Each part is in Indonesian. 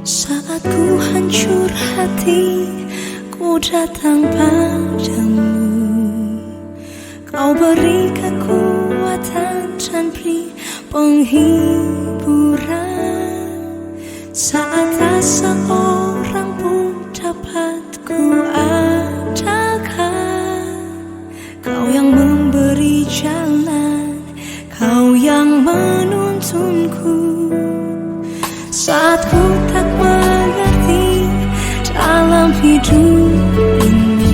Saat ku hancur hati, ku datang padamu. Kau beri kekuatan dan beri penghiburan. Saat asa orang pun dapat ku andalkan. Kau yang memberi jalan, Kau yang menuntunku. Saat ku tak mengerti dalam hidup ini,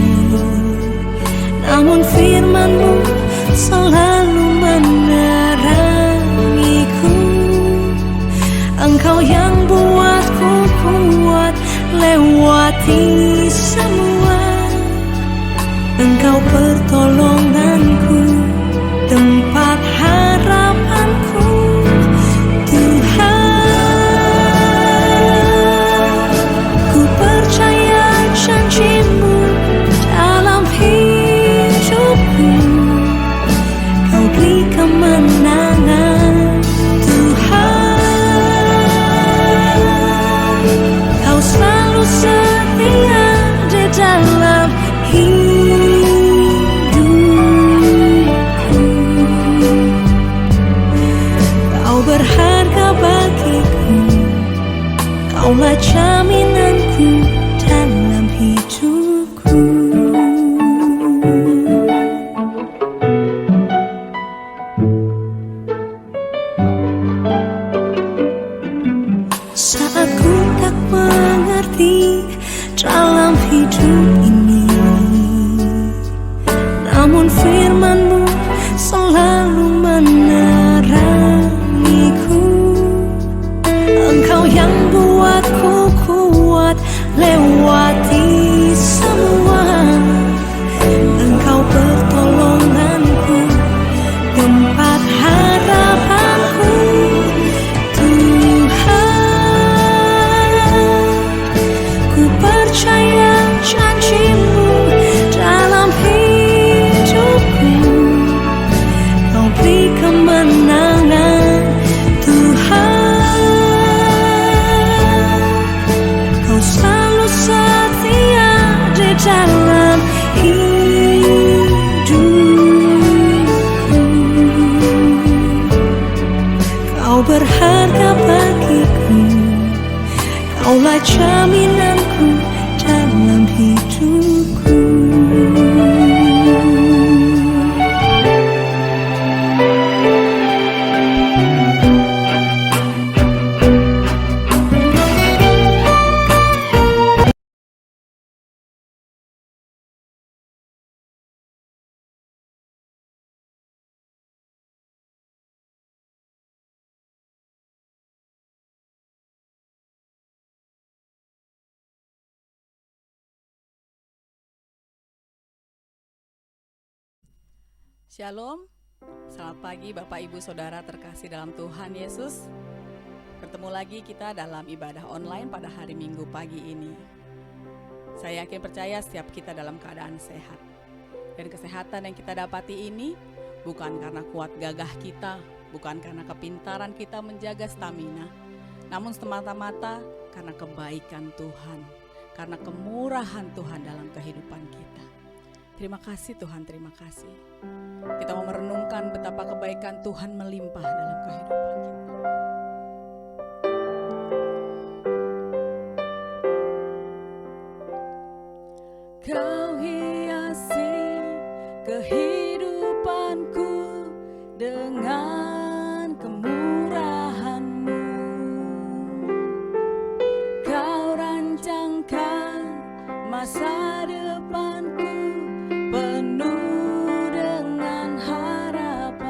namun firman-Mu selalu menerangiku. Engkau yang buatku kuat lewati semua. Engkau pertolonganku, tempat harapanku. Janji-Mu dalam hidupku, Kau beri kemenangan, Tuhan. Kau selalu setia di dalam hidupku. Kau berharga bagiku, Kaulah jaminanku dalam hidupku. Saat ku tak mengerti dalam hidup ini, namun firman-Mu selalu menerangiku. Engkau yang buatku kuat lewati semua. Engkau pertolonganku, tempat harapanku, Tuhan. Ku percaya janji-Mu dalam hidupku. Kau beri kemenangan, Tuhan. Kau selalu setia di dalam hidupku. Kau berharga bagiku, Kaulah jaminanku dalam hidupku. Shalom, selamat pagi Bapak Ibu Saudara terkasih dalam Tuhan Yesus. Bertemu lagi kita dalam ibadah online pada hari Minggu pagi ini. Saya yakin percaya setiap kita dalam keadaan sehat. Dan kesehatan yang kita dapati ini bukan karena kuat gagah kita, bukan karena kepintaran kita menjaga stamina, namun semata-mata karena kebaikan Tuhan, karena kemurahan Tuhan dalam kehidupan kita. Terima kasih Tuhan, terima kasih. Kita mau merenungkan betapa kebaikan Tuhan melimpah dalam kehidupan kita. Kau hiasi kehidupanku dengan kemurahan-Mu. Kau rancangkan masa depanku penuh dengan harapan.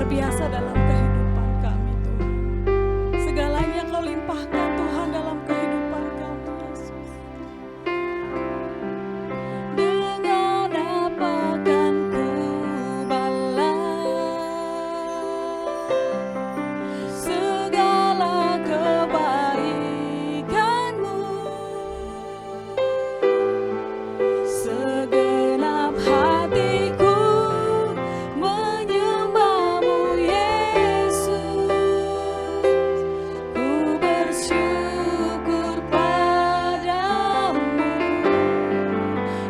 luar biasa dalam kehidupan kami Tuhan. Segalanya Kau limpahkan Tuhan dalam kehidupan kami Yesus. Dengan apa kan ku balas segala kebaikan-Mu. Segenap hatiku menyembah-Mu Yesus. Ku bersyukur padamu.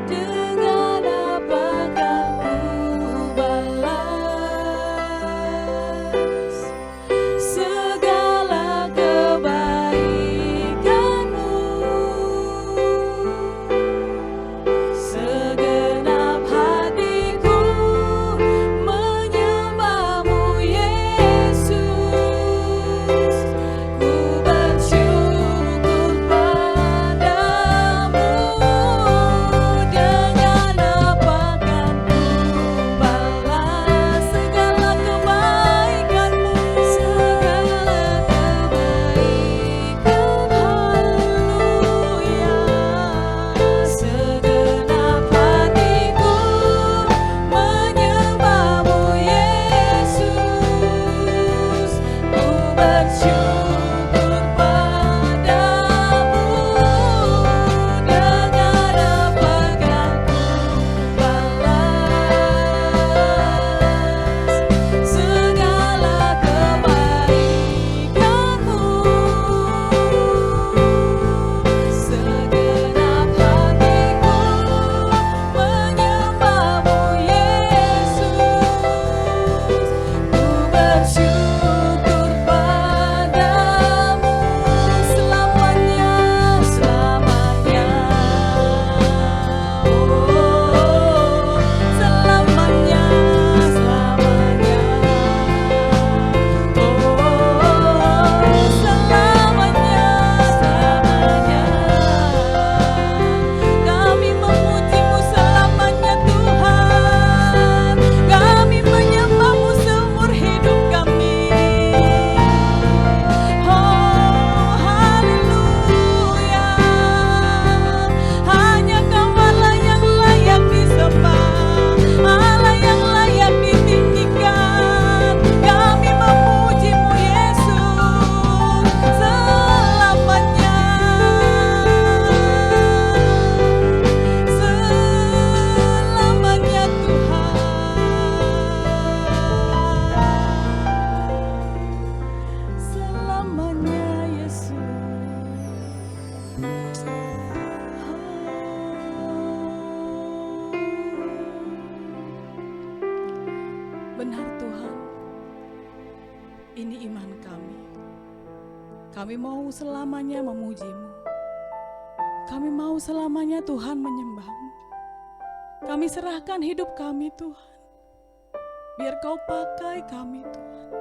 Dengan apakah ku balas segala kebaikan-Mu. Segenap hatiku menyembah-Mu Yesus. Ku bersyukur padamu. Dengan apakah ku balas segala kebaikan-Mu. Segala kebaikan, haleluya. Segenap hatiku menyembah-Mu Yesus. Ku bersyukur padamu. Dengan apakah ku balas segala kebaikan-Mu. Segenap hatiku menyembah-Mu Yesus. Ku bersyukur padamu selamanya, selamanya. Oh, selamanya, selamanya. Oh, selamanya, selamanya. Kami memuji-Mu selamanya Tuhan. Kami menyembah-Mu seumur hidup kami. Oh, haleluya. Hanya Kau Allah yang layak disembah, Allah yang layak ditinggikan. Kami memuji-Mu Yesus selamanya. Selamanya Tuhan. Selamanya Yesus. Benar Tuhan, ini iman kami. Kami mau selamanya memuji-Mu. Kami mau selamanya Tuhan menyembah-Mu. Kami serahkan hidup kami Tuhan. Biar Kau pakai kami Tuhan.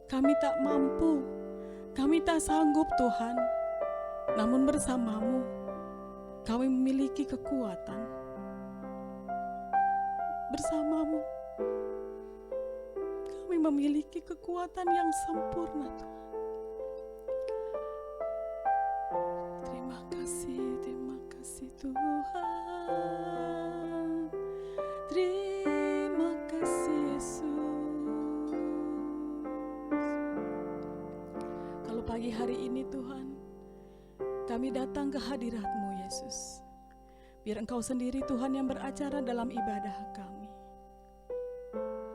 Kami tak mampu, kami tak sanggup Tuhan. Namun bersama-Mu, kami memiliki kekuatan. Bersama-Mu, kami memiliki kekuatan yang sempurna Tuhan. Terima kasih Tuhan. Terima kasih Yesus. Kalau pagi hari ini Tuhan, kami datang ke hadirat-Mu Yesus. Biar Engkau sendiri Tuhan yang beracara dalam ibadah kami.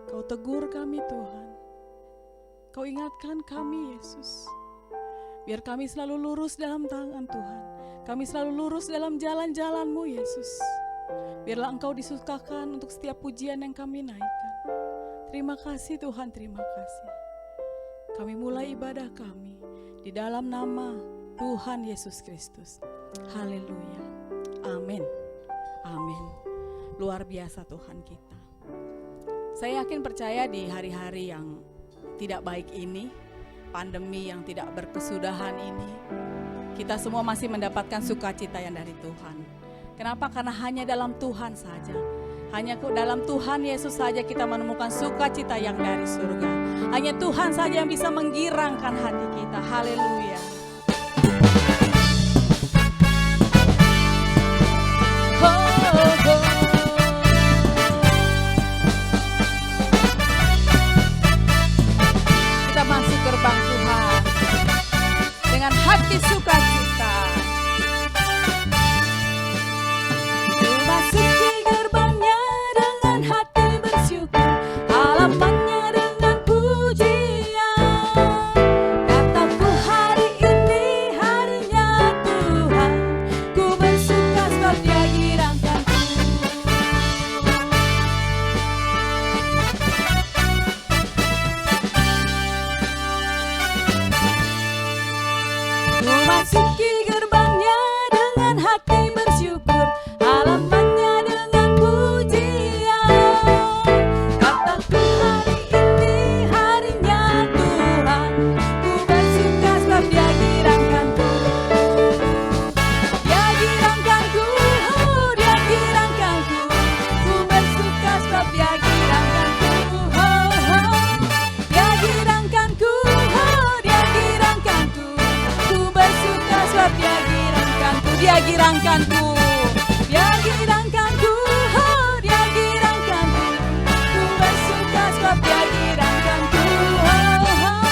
Kau tegur kami Tuhan. Kau ingatkan kami Yesus. Biar kami selalu lurus dalam tangan Tuhan. Kami selalu lurus dalam jalan-jalan-Mu Yesus. Biarlah Engkau disukakan untuk setiap pujian yang kami naikkan. Terima kasih Tuhan, terima kasih. Kami mulai ibadah kami di dalam nama Tuhan Yesus Kristus. Haleluya. Amin. Amin. Luar biasa Tuhan kita. Saya yakin percaya di hari-hari yang tidak baik ini, pandemi yang tidak berkesudahan ini, kita semua masih mendapatkan sukacita yang dari Tuhan. Kenapa? Karena hanya dalam Tuhan saja, Hanya dalam Tuhan Yesus saja kita menemukan sukacita yang dari surga. Hanya Tuhan saja yang bisa menggirangkan hati kita. Haleluya. Kita masuk gerbang Tuhan dengan hati sukacita. Memasuki gerbangnya dengan hati bersyukur, halamannya dengan pujian. Kataku hari ini harinya Tuhan, ku bersuka sebab Dia girangkanku. Memasuki gerbangnya dengan hati bersyukur, halamannya dengan pujian. Kataku hari ini harinya Tuhan, ku bersuka sebab Dia girangkanku. Dia girangkanku, oh, Dia girangkanku. Ku bersuka sebab Dia girangkanku, oh, oh. Dia girangkanku, oh, Dia girangkanku. Ku bersuka sebab Dia girangkanku. Dia girangkanku. Dia girangkanku, oh, Dia girangkanku. Ku bersuka sebab Dia girangkanku, oh, oh.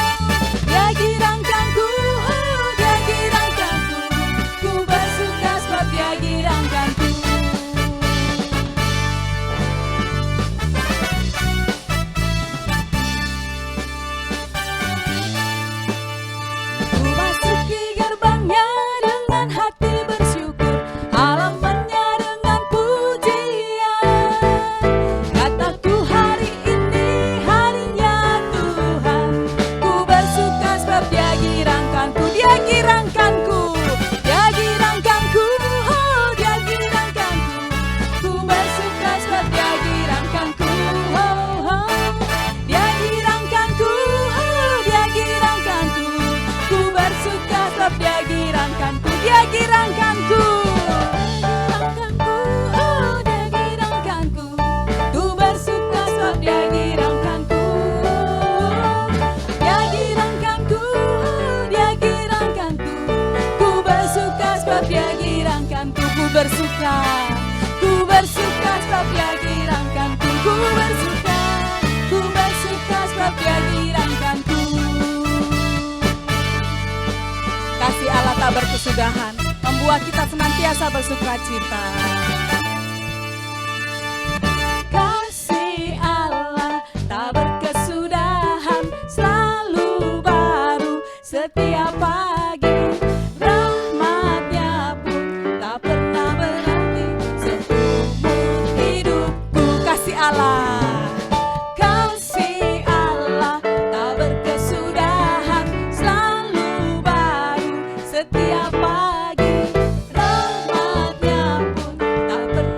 Dia girangkanku, oh, Dia girangkanku. Ku bersuka sebab Dia girangkanku. Ku masuki gerbangnya dengan hati bersyukur, halamannya dengan pujian. Kataku hari ini harinya Tuhan, ku bersuka sebab Dia girangkanku. Dia girangkanku, Dia girangkanku, oh, Dia girangkanku. Ku bersuka sebab Dia girangkanku, oh, oh. Dia girangkanku, oh, Dia girangkanku. Ku bersuka sebab Dia girangkanku. Dia girangkanku. Oh, Dia girangkanku. Ku bersuka sebab Dia girangkanku. Dia girangkanku, oh, Dia girangkanku. Ku bersuka sebab Dia girangkanku. Ku bersuka sebab Dia girangkanku. Ku bersuka sebab Dia girangkanku. Kasih Allah tak berkesudahan membuat kita senantiasa bersuka cita. Kasih Allah tak berkesudahan, selalu baru setiap pagi. Rahmat-Nya pun tak pernah berhenti seumur hidupku. Kasih Allah. Kasih Allah tak berkesudahan, selalu baru setiap pagi. Rahmat-Nya pun tak pernah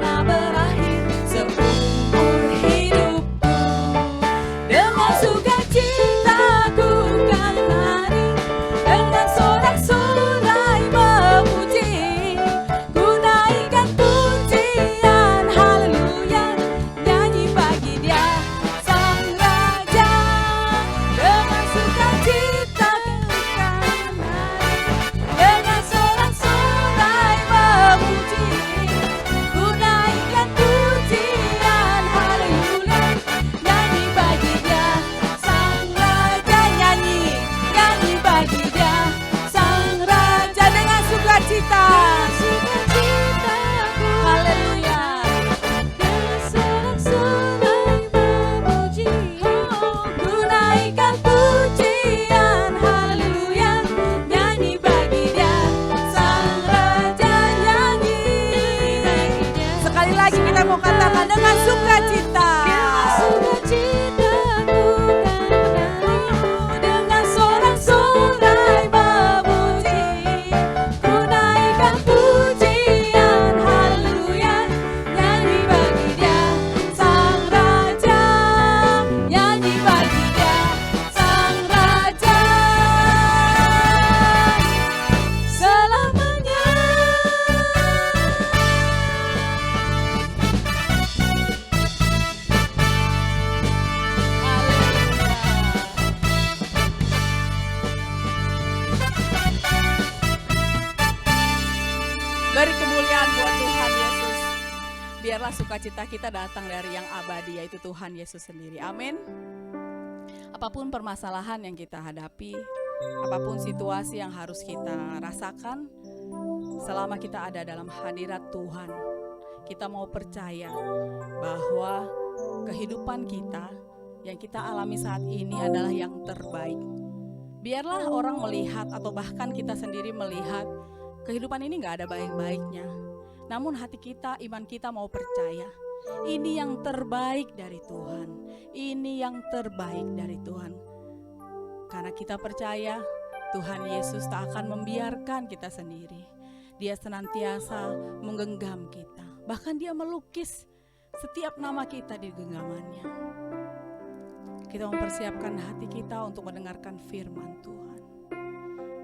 biarlah sukacita kita datang dari yang abadi, yaitu Tuhan Yesus sendiri. Amin. Apapun permasalahan yang kita hadapi, apapun situasi yang harus kita rasakan, selama kita ada dalam hadirat Tuhan, kita mau percaya bahwa kehidupan kita yang kita alami saat ini adalah yang terbaik. Biarlah orang melihat atau bahkan kita sendiri melihat kehidupan ini gak ada baik-baiknya. Namun hati kita, iman kita mau percaya, ini yang terbaik dari Tuhan. Ini yang terbaik dari Tuhan. Karena kita percaya Tuhan Yesus tak akan membiarkan kita sendiri. Dia senantiasa menggenggam kita. Bahkan dia melukis setiap nama kita di genggamannya. Kita mempersiapkan hati kita untuk mendengarkan firman Tuhan.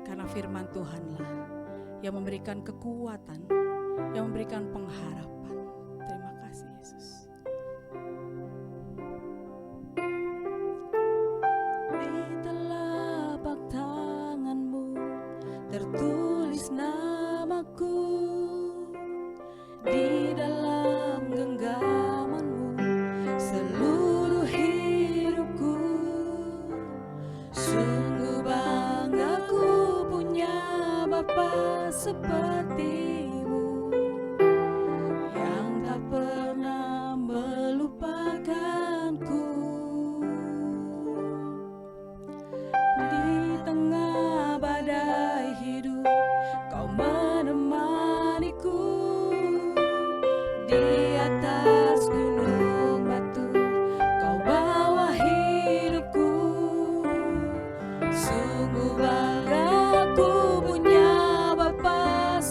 Karena firman Tuhanlah yang memberikan kekuatan, yang memberikan pengharapan. Terima kasih Yesus. Di telapak tanganmu tertulis namaku, di dalam genggamanmu seluruh hidupku. Sungguh bangga ku punya Bapa sepertimu, yang tak pernah melupakanku. Di tengah badai hidup kau menemaniku, di atas gunung batu kau bawa hidupku. Sungguh bangga ku punya Bapa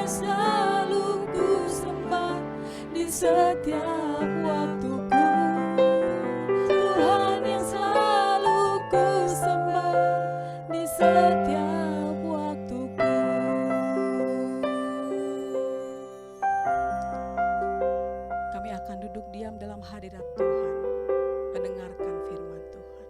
yang selalu ku sembah di setiap waktuku. Tuhan yang selalu ku sembah di setiap waktuku. Kami akan duduk diam dalam hadirat Tuhan, mendengarkan firman Tuhan.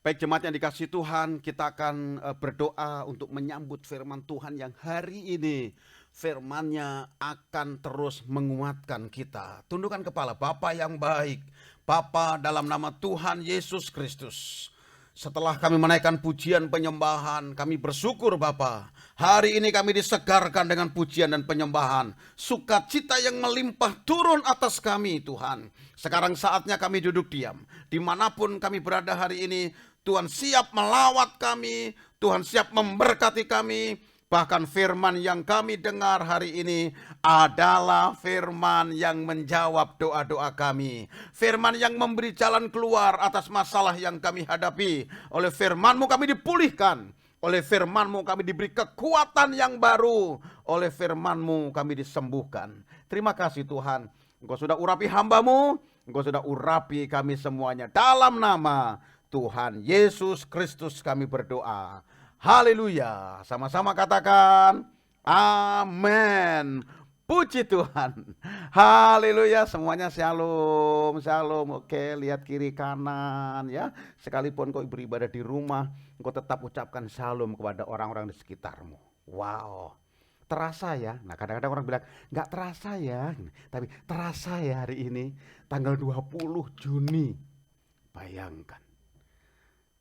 Baik jemaat yang dikasihi Tuhan, kita akan berdoa untuk menyambut firman Tuhan yang hari ini firman-Nya akan terus menguatkan kita. Tundukkan kepala. Bapa yang baik, Bapa dalam nama Tuhan Yesus Kristus. Setelah kami menaikkan pujian penyembahan, kami bersyukur Bapa. Hari ini kami disegarkan dengan pujian dan penyembahan. Sukacita yang melimpah turun atas kami Tuhan. Sekarang saatnya kami duduk diam. Dimanapun kami berada hari ini, Tuhan siap melawat kami, Tuhan siap memberkati kami. Bahkan firman yang kami dengar hari ini adalah firman yang menjawab doa-doa kami. Firman yang memberi jalan keluar atas masalah yang kami hadapi. Oleh firman-Mu kami dipulihkan. Oleh firman-Mu kami diberi kekuatan yang baru. Oleh firman-Mu kami disembuhkan. Terima kasih Tuhan. Engkau sudah urapi hamba-Mu. Engkau sudah urapi kami semuanya. Dalam nama Tuhan Yesus Kristus kami berdoa. Haleluya. Sama-sama katakan amin. Puji Tuhan. Haleluya. Semuanya shalom. Shalom. Oke, lihat kiri kanan ya. Sekalipun kau beribadah di rumah, engkau tetap ucapkan shalom kepada orang-orang di sekitarmu. Wow. Terasa ya. Nah, kadang-kadang orang bilang nggak terasa ya. Tapi terasa ya hari ini tanggal 20 Juni. Bayangkan.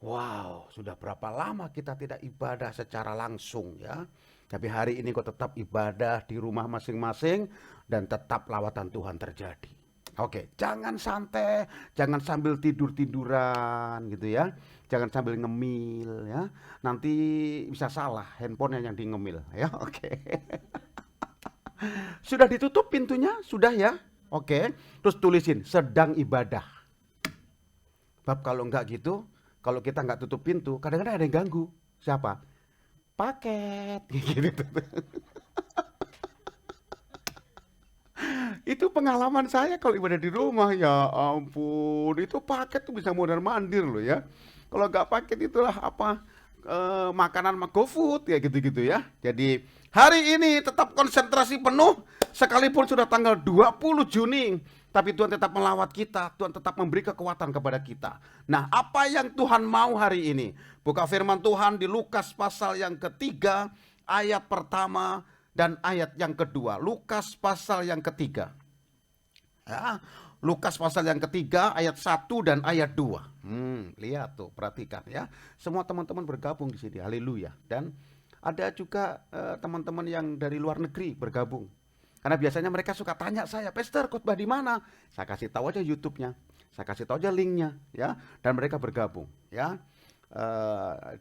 Wow, sudah berapa lama kita tidak ibadah secara langsung ya. Tapi hari ini kau tetap ibadah di rumah masing-masing dan tetap lawatan Tuhan terjadi. Oke, jangan santai, jangan sambil tidur-tiduran gitu ya. Jangan sambil ngemil ya. Nanti bisa salah handphonenya yang di ngemil ya. Oke. Sudah ditutup pintunya? Sudah ya? Oke. Terus tulisin sedang ibadah. Bab kalau enggak gitu, kalau kita nggak tutup pintu, kadang-kadang ada yang ganggu. Siapa? Paket. Gitu. Itu pengalaman saya kalau ibadah di rumah. Ya ampun, itu paket tuh bisa mondar-mandir loh ya. Kalau nggak paket itulah apa makanan GoFood ya gitu-gitu ya. Jadi hari ini tetap konsentrasi penuh sekalipun sudah tanggal 20 Juni. Tapi Tuhan tetap melawat kita, Tuhan tetap memberi kekuatan kepada kita. Nah, apa yang Tuhan mau hari ini? Buka firman Tuhan di Lukas pasal yang ketiga, ayat pertama dan ayat yang kedua. Lukas pasal yang ketiga. Ya, Lukas pasal yang ketiga, ayat 1 dan ayat 2. Lihat tuh, perhatikan ya. Semua teman-teman bergabung di sini, haleluya. Dan ada juga teman-teman yang dari luar negeri bergabung. Karena biasanya mereka suka tanya saya, Pastor khotbah di mana? Saya kasih tahu aja YouTube-nya, saya kasih tahu aja link-nya, ya. Dan mereka bergabung, ya.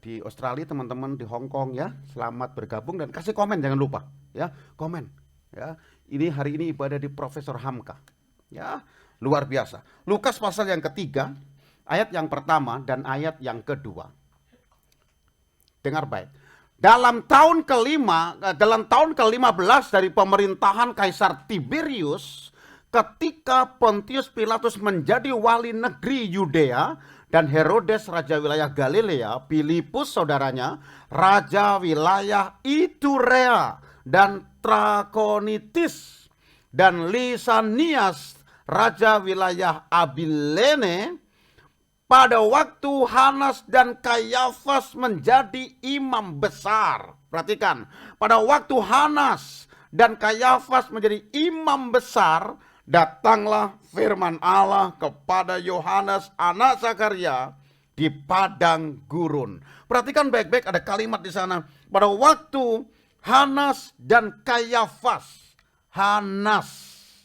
Di Australia teman-teman di Hong Kong ya, selamat bergabung dan kasih komen jangan lupa, ya. Komen, ya. Ini hari ini ibadah di Profesor Hamka, ya. Luar biasa. Lukas pasal yang ketiga, ayat yang pertama dan ayat yang kedua. Dengar baik. Dalam tahun ke-15 dari pemerintahan Kaisar Tiberius, ketika Pontius Pilatus menjadi wali negeri Yudea dan Herodes raja wilayah Galilea, Filipus saudaranya raja wilayah Iturea dan Trakonitis, dan Lisanias raja wilayah Abilene. Pada waktu Hanas dan Kayafas menjadi imam besar. Perhatikan, pada waktu Hanas dan Kayafas menjadi imam besar, datanglah firman Allah kepada Yohanes anak Zakaria di padang gurun. Perhatikan baik-baik, ada kalimat di sana. Pada waktu Hanas dan Kayafas. Hanas,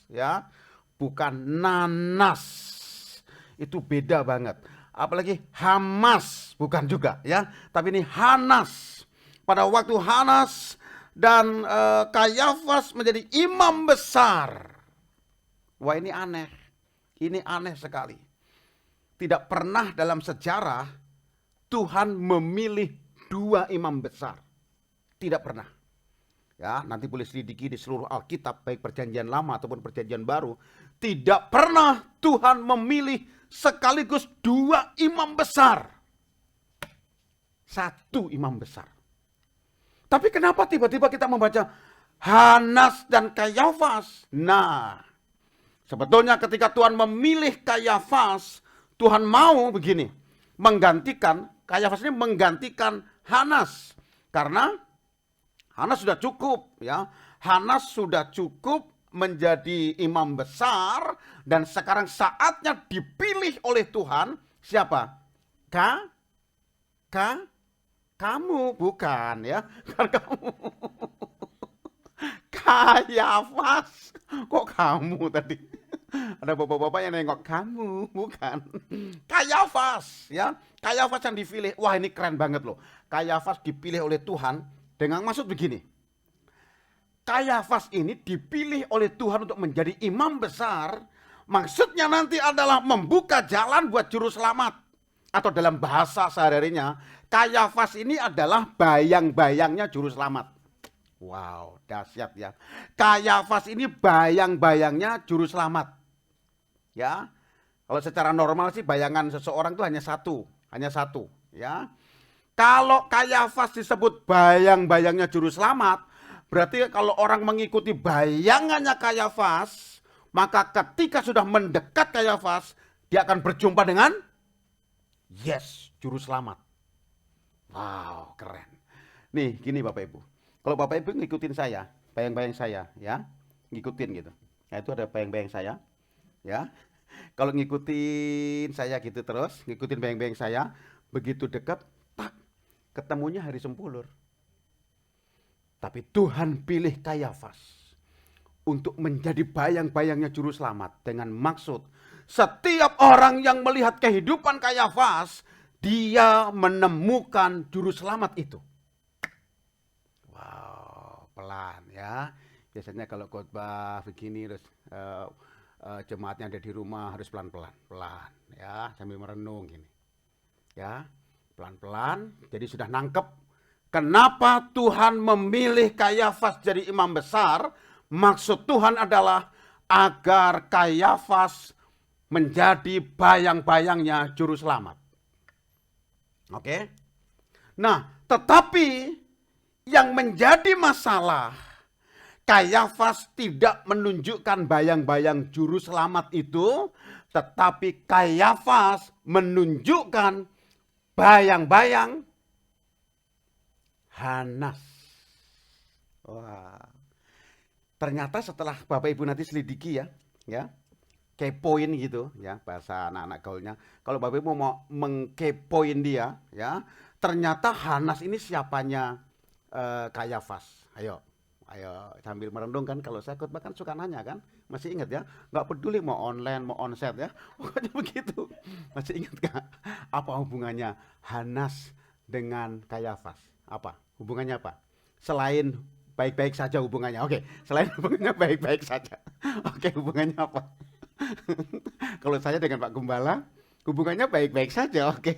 ya, bukan nanas. Itu beda banget. Apalagi Hamas, bukan juga ya. Tapi ini Hanas. Pada waktu Hanas dan Kayafas menjadi imam besar. Wah, ini aneh. Ini aneh sekali. Tidak pernah dalam sejarah Tuhan memilih dua imam besar. Tidak pernah. Ya, nanti boleh selidiki di seluruh Alkitab, baik perjanjian lama ataupun perjanjian baru. Tidak pernah Tuhan memilih sekaligus 2 imam besar. 1 imam besar. Tapi kenapa tiba-tiba kita membaca Hanas dan Kayafas? Nah, sebetulnya ketika Tuhan memilih Kayafas, Tuhan mau begini, menggantikan, Kayafas ini menggantikan Hanas. Karena Hanas sudah cukup, ya. Hanas sudah cukup menjadi imam besar dan sekarang saatnya dipilih oleh Tuhan. Siapa? Kamu bukan, ya. Kan kamu. Kayafas. Kok kamu tadi? Ada bapak-bapak yang nengok kamu, bukan. Kayafas, ya. Kayafas yang dipilih. Wah, ini keren banget loh. Kayafas dipilih oleh Tuhan dengan maksud begini. Kayafas ini dipilih oleh Tuhan untuk menjadi imam besar. Maksudnya nanti adalah membuka jalan buat juru selamat. Atau dalam bahasa sehari-harinya, Kayafas ini adalah bayang-bayangnya juru selamat. Wow, dahsyat ya. Kayafas ini bayang-bayangnya juru selamat. Ya, kalau secara normal sih bayangan seseorang itu hanya satu, ya. Kalau Kayafas disebut bayang-bayangnya juru selamat, berarti kalau orang mengikuti bayangannya Kayafas, maka ketika sudah mendekat Kayafas, dia akan berjumpa dengan juru selamat. Wow, keren. Nih, gini Bapak Ibu. Kalau Bapak Ibu ngikutin saya, bayang-bayang saya, ya, ngikutin gitu. Nah, itu ada bayang-bayang saya, ya. Kalau ngikutin saya gitu terus, ngikutin bayang-bayang saya, begitu dekat, tak, ketemunya hari Sempulur. Tapi Tuhan pilih Kayafas untuk menjadi bayang-bayangnya juru selamat dengan maksud setiap orang yang melihat kehidupan Kayafas, dia menemukan juru selamat itu. Wow, pelan ya. Biasanya kalau khotbah begini terus jemaatnya ada di rumah harus pelan-pelan, pelan ya, sambil merenung gini. Ya, pelan-pelan. Jadi sudah nangkep kenapa Tuhan memilih Kayafas jadi imam besar. Maksud Tuhan adalah agar Kayafas menjadi bayang-bayangnya juru selamat. Oke. Nah, tetapi yang menjadi masalah, Kayafas tidak menunjukkan bayang-bayang juru selamat itu, tetapi Kayafas menunjukkan bayang-bayang Hanas. Wah. Ternyata setelah Bapak Ibu nanti selidiki ya, kepoin gitu ya, bahasa anak-anak gaulnya. Kalau Bapak Ibu mau mengkepoin dia ya, ternyata Hanas ini siapanya Kayafas. Ayo sambil merenung kan, kalau saya khotbah kan suka nanya kan, masih ingat ya, nggak peduli mau online mau onset ya, pokoknya begitu. Masih ingat gak apa hubungannya Hanas dengan Kayafas? Apa hubungannya apa? Selain baik-baik saja hubungannya, oke, selain hubungannya baik-baik saja, oke, hubungannya apa? Kalau saya dengan Pak Gembala hubungannya baik-baik saja, oke.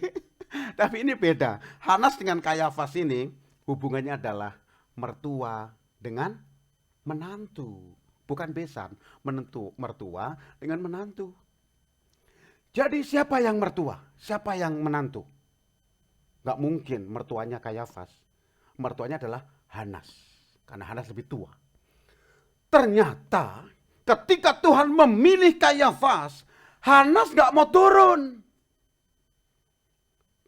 Tapi ini beda. Hanas dengan Kayafas ini hubungannya adalah mertua dengan menantu, bukan besan. Mertua dengan menantu. Jadi siapa yang mertua? Siapa yang menantu? Gak mungkin mertuanya Kayafas. Mertuanya adalah Hanas, karena Hanas lebih tua. Ternyata ketika Tuhan memilih Kayafas, Hanas gak mau turun.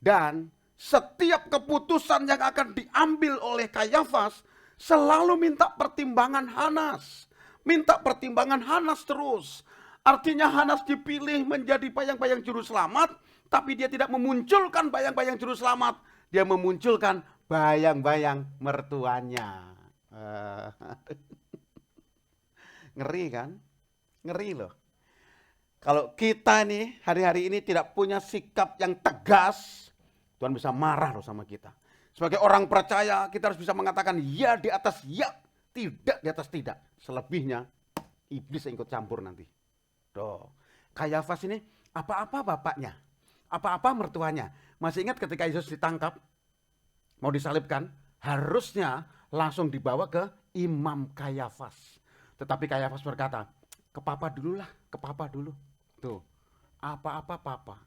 Dan setiap keputusan yang akan diambil oleh Kayafas selalu minta pertimbangan Hanas. Minta pertimbangan Hanas terus. Artinya Hanas dipilih menjadi bayang-bayang juru selamat, tapi dia tidak memunculkan bayang-bayang juru selamat. Dia memunculkan bayang-bayang mertuanya. Ngeri kan? Ngeri loh. Kalau kita nih hari-hari ini tidak punya sikap yang tegas, Tuhan bisa marah loh sama kita. Sebagai orang percaya, kita harus bisa mengatakan ya di atas ya, tidak di atas tidak. Selebihnya, iblis yang ikut campur nanti. Tuh, Kayafas ini apa-apa bapaknya, apa-apa mertuanya. Masih ingat ketika Yesus ditangkap, mau disalibkan, harusnya langsung dibawa ke Imam Kayafas. Tetapi Kayafas berkata, ke papa dulu lah, ke papa dulu. Tuh, apa-apa papa,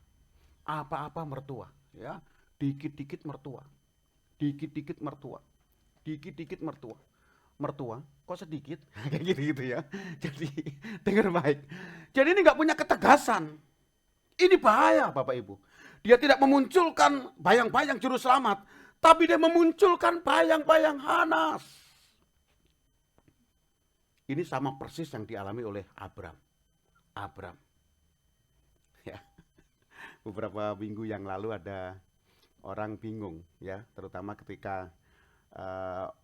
apa-apa mertua, ya, dikit-dikit mertua, dikit-dikit mertua, dikit-dikit mertua. Mertua, kok sedikit? Kayak gitu-gitu ya. Jadi, dengar baik. Jadi ini nggak punya ketegasan. Ini bahaya Bapak Ibu. Dia tidak memunculkan bayang-bayang juru selamat, tapi dia memunculkan bayang-bayang Hanas. Ini sama persis yang dialami oleh Abram. Ya. Beberapa minggu yang lalu ada orang bingung ya, terutama ketika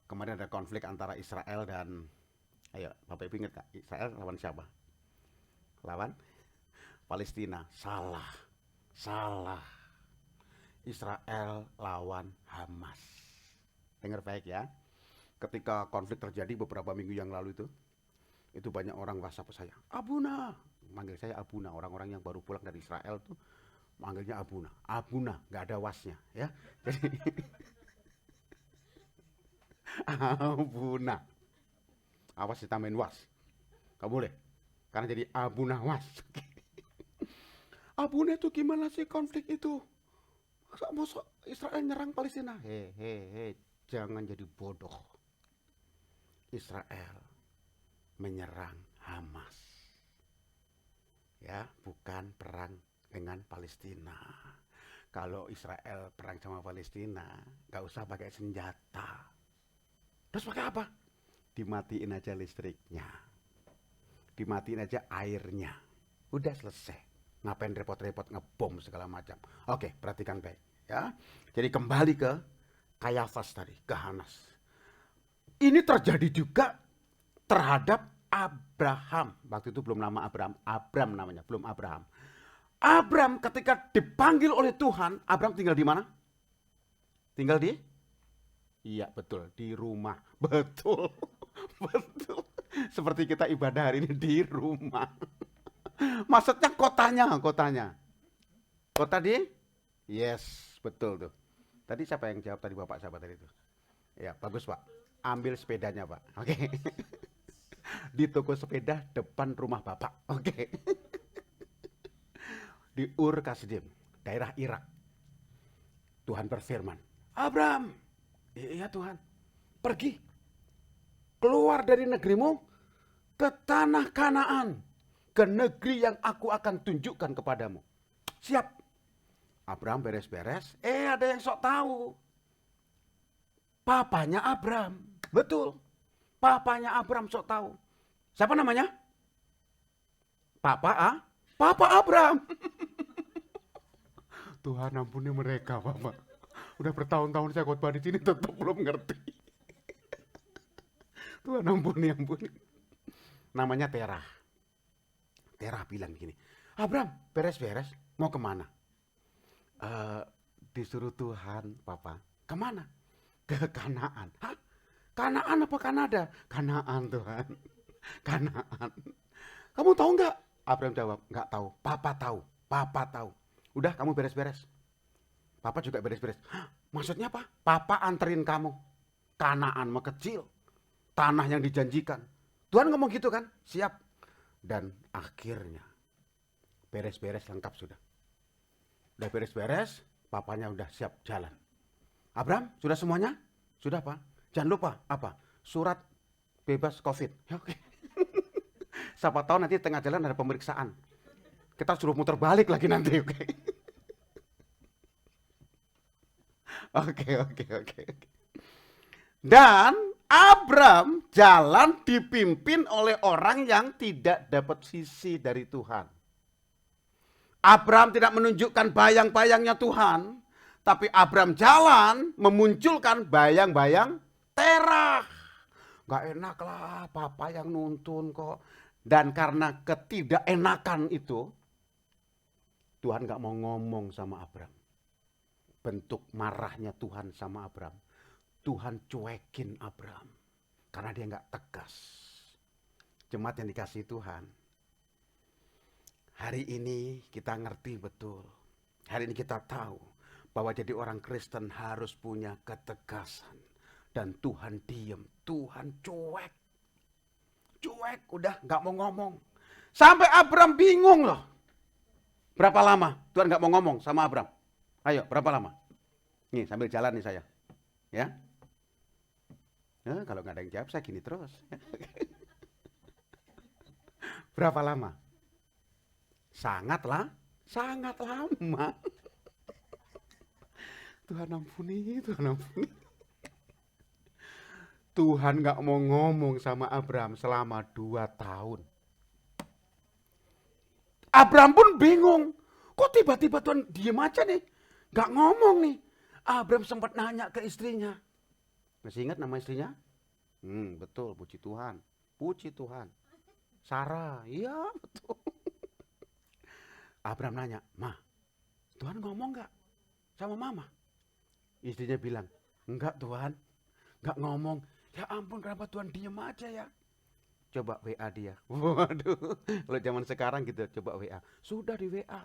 kemarin ada konflik antara Israel dan, ayo Bapak Ibu ingat Kak, Israel lawan siapa? Lawan Palestina. Salah. Israel lawan Hamas. Dengar baik ya. Ketika konflik terjadi beberapa minggu yang lalu itu banyak orang WhatsApp saya, Abuna, manggil saya Abuna. Orang-orang yang baru pulang dari Israel tuh manggilnya Abuna, nggak ada wasnya ya. Jadi Abuna, awas ditambahin was, nggak boleh, karena jadi Abuna was. Abuna itu gimana sih konflik itu? Masa Israel nyerang Palestina? Hehehe, jangan jadi bodoh. Israel menyerang Hamas, ya, bukan perang dengan Palestina. Kalau Israel perang sama Palestina, nggak usah pakai senjata. Terus pakai apa? Dimatiin aja listriknya, dimatiin aja airnya, udah selesai. Ngapain repot-repot ngebom segala macam? Oke, perhatikan baik, ya. Jadi kembali ke Kayafas tadi, ke Hanas. Ini terjadi juga terhadap Abraham. Waktu itu belum nama Abram namanya, belum Abraham. Abram ketika dipanggil oleh Tuhan, Abram tinggal di mana? Tinggal di? Iya betul, di rumah. Betul. Seperti kita ibadah hari ini di rumah. Maksudnya kotanya. Kota di? Yes, betul tuh. Tadi siapa yang jawab tadi, Bapak siapa tadi itu? Ya, bagus Pak. Ambil sepedanya Pak. Oke. Di toko sepeda depan rumah Bapak. Oke. Di Ur Kasdim, daerah Irak. Tuhan berfirman, Abram, iya Tuhan, pergi, keluar dari negerimu ke tanah Kanaan, ke negeri yang aku akan tunjukkan kepadamu. Siap. Abram beres-beres, ada yang sok tahu. Papanya Abram, betul. Papanya Abram sok tahu. Siapa namanya? Papa Abram. Tuhan ampuni mereka, Bapak. Udah bertahun-tahun saya khotbah di sini tetap belum ngerti. Tuhan ampuni. Namanya Terah. Terah bilang gini, Abram, beres-beres, mau kemana? Disuruh Tuhan, Papa. Kemana? Ke Kanaan. Hah? Kanaan apa Kanada? Kanaan, Tuhan. Kanaan. Kamu tahu nggak? Abram jawab, nggak tahu. Papa tahu. Udah, kamu beres-beres. Papa juga beres-beres. Hah? Maksudnya apa? Papa anterin kamu. Kanaan mah kecil. Tanah yang dijanjikan. Tuhan ngomong gitu kan? Siap. Dan akhirnya beres-beres lengkap sudah. Udah beres-beres, papanya udah siap jalan. Abram, sudah semuanya? Sudah Pak. Jangan lupa apa? Surat bebas COVID. Ya, oke. Siapa tahu nanti tengah jalan ada pemeriksaan. Kita suruh muter balik lagi nanti, oke. Oke. Dan Abram jalan dipimpin oleh orang yang tidak dapat visi dari Tuhan. Abram tidak menunjukkan bayang-bayangnya Tuhan, tapi Abram jalan memunculkan bayang-bayang Terah. Gak enak lah, Papa yang nuntun kok. Dan karena ketidakenakan itu, Tuhan gak mau ngomong sama Abram. Bentuk marahnya Tuhan sama Abram. Tuhan cuekin Abram. Karena dia gak tegas. Jemaat yang dikasihi Tuhan. Hari ini kita ngerti betul. Hari ini kita tahu bahwa jadi orang Kristen harus punya ketegasan. Dan Tuhan diem, Tuhan cuek. Cuek, udah gak mau ngomong. Sampai Abram bingung loh. Berapa lama Tuhan gak mau ngomong sama Abram? Ayo, berapa lama? Nih, sambil jalan nih saya. Ya. Kalau gak ada yang jawab, saya gini terus. Berapa lama? Sangat lama. Tuhan ampuni. Tuhan gak mau ngomong sama Abram selama 2 tahun. Abram pun bingung. Kok tiba-tiba Tuhan diem aja nih? Gak ngomong nih. Abram sempat nanya ke istrinya. Masih ingat nama istrinya? Betul, puji Tuhan. Sarah, iya betul. Abram nanya, Ma, Tuhan ngomong gak sama mama? Istrinya bilang, enggak Tuhan, gak ngomong. Ya ampun, kenapa Tuhan diem aja ya? Coba WA dia. Waduh, kalau zaman sekarang gitu, coba WA. Sudah di WA,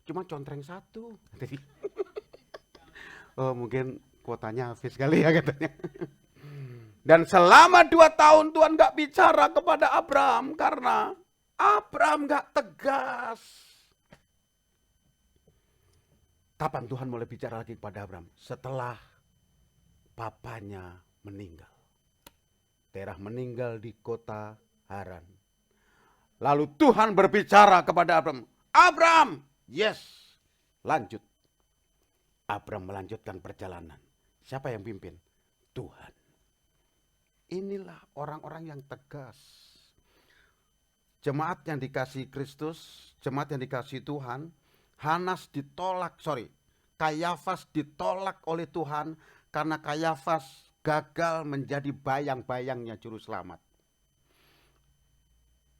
cuma contreng 1. Oh mungkin kuotanya habis kali ya katanya. Dan selama 2 tahun Tuhan gak bicara kepada Abram karena Abram gak tegas. Kapan Tuhan mulai bicara lagi kepada Abram? Setelah papanya meninggal. Terah meninggal di kota Haran. Lalu Tuhan berbicara kepada Abram. Abram, yes, lanjut. Abram melanjutkan perjalanan. Siapa yang pimpin? Tuhan. Inilah orang-orang yang tegas. Jemaat yang dikasihi Kristus, jemaat yang dikasihi Tuhan, Kayafas ditolak oleh Tuhan karena Kayafas gagal menjadi bayang-bayangnya juru selamat.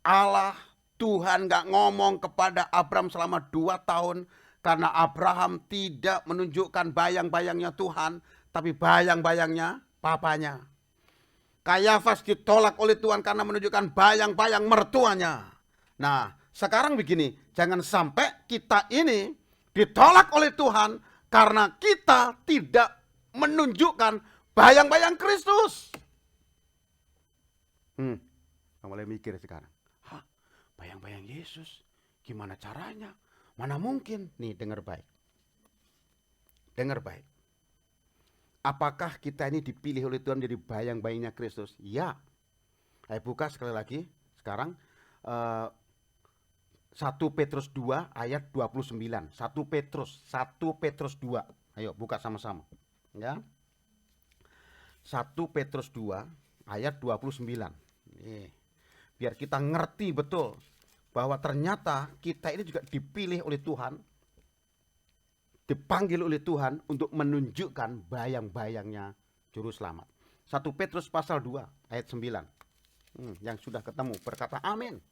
Allah, Tuhan gak ngomong kepada Abram selama 2 tahun karena Abraham tidak menunjukkan bayang-bayangnya Tuhan, tapi bayang-bayangnya papanya. Kayafas ditolak oleh Tuhan karena menunjukkan bayang-bayang mertuanya. Nah, sekarang begini, jangan sampai kita ini ditolak oleh Tuhan karena kita tidak menunjukkan bayang-bayang Kristus. Mulai mikir sekarang. Bayang-bayang Yesus, gimana caranya? Mana mungkin? Nih, dengar baik. Apakah kita ini dipilih oleh Tuhan menjadi bayang-bayangnya Kristus? Ya. Saya buka sekali lagi sekarang 1 Petrus 2 ayat 29. 1 Petrus 2. Ayo buka sama-sama. Ya. 1 Petrus 2 ayat 29. Biar kita ngerti betul bahwa ternyata kita ini juga dipilih oleh Tuhan, dipanggil oleh Tuhan untuk menunjukkan bayang-bayangnya juru selamat. 1 Petrus pasal 2 ayat 9. Yang sudah ketemu berkata amin.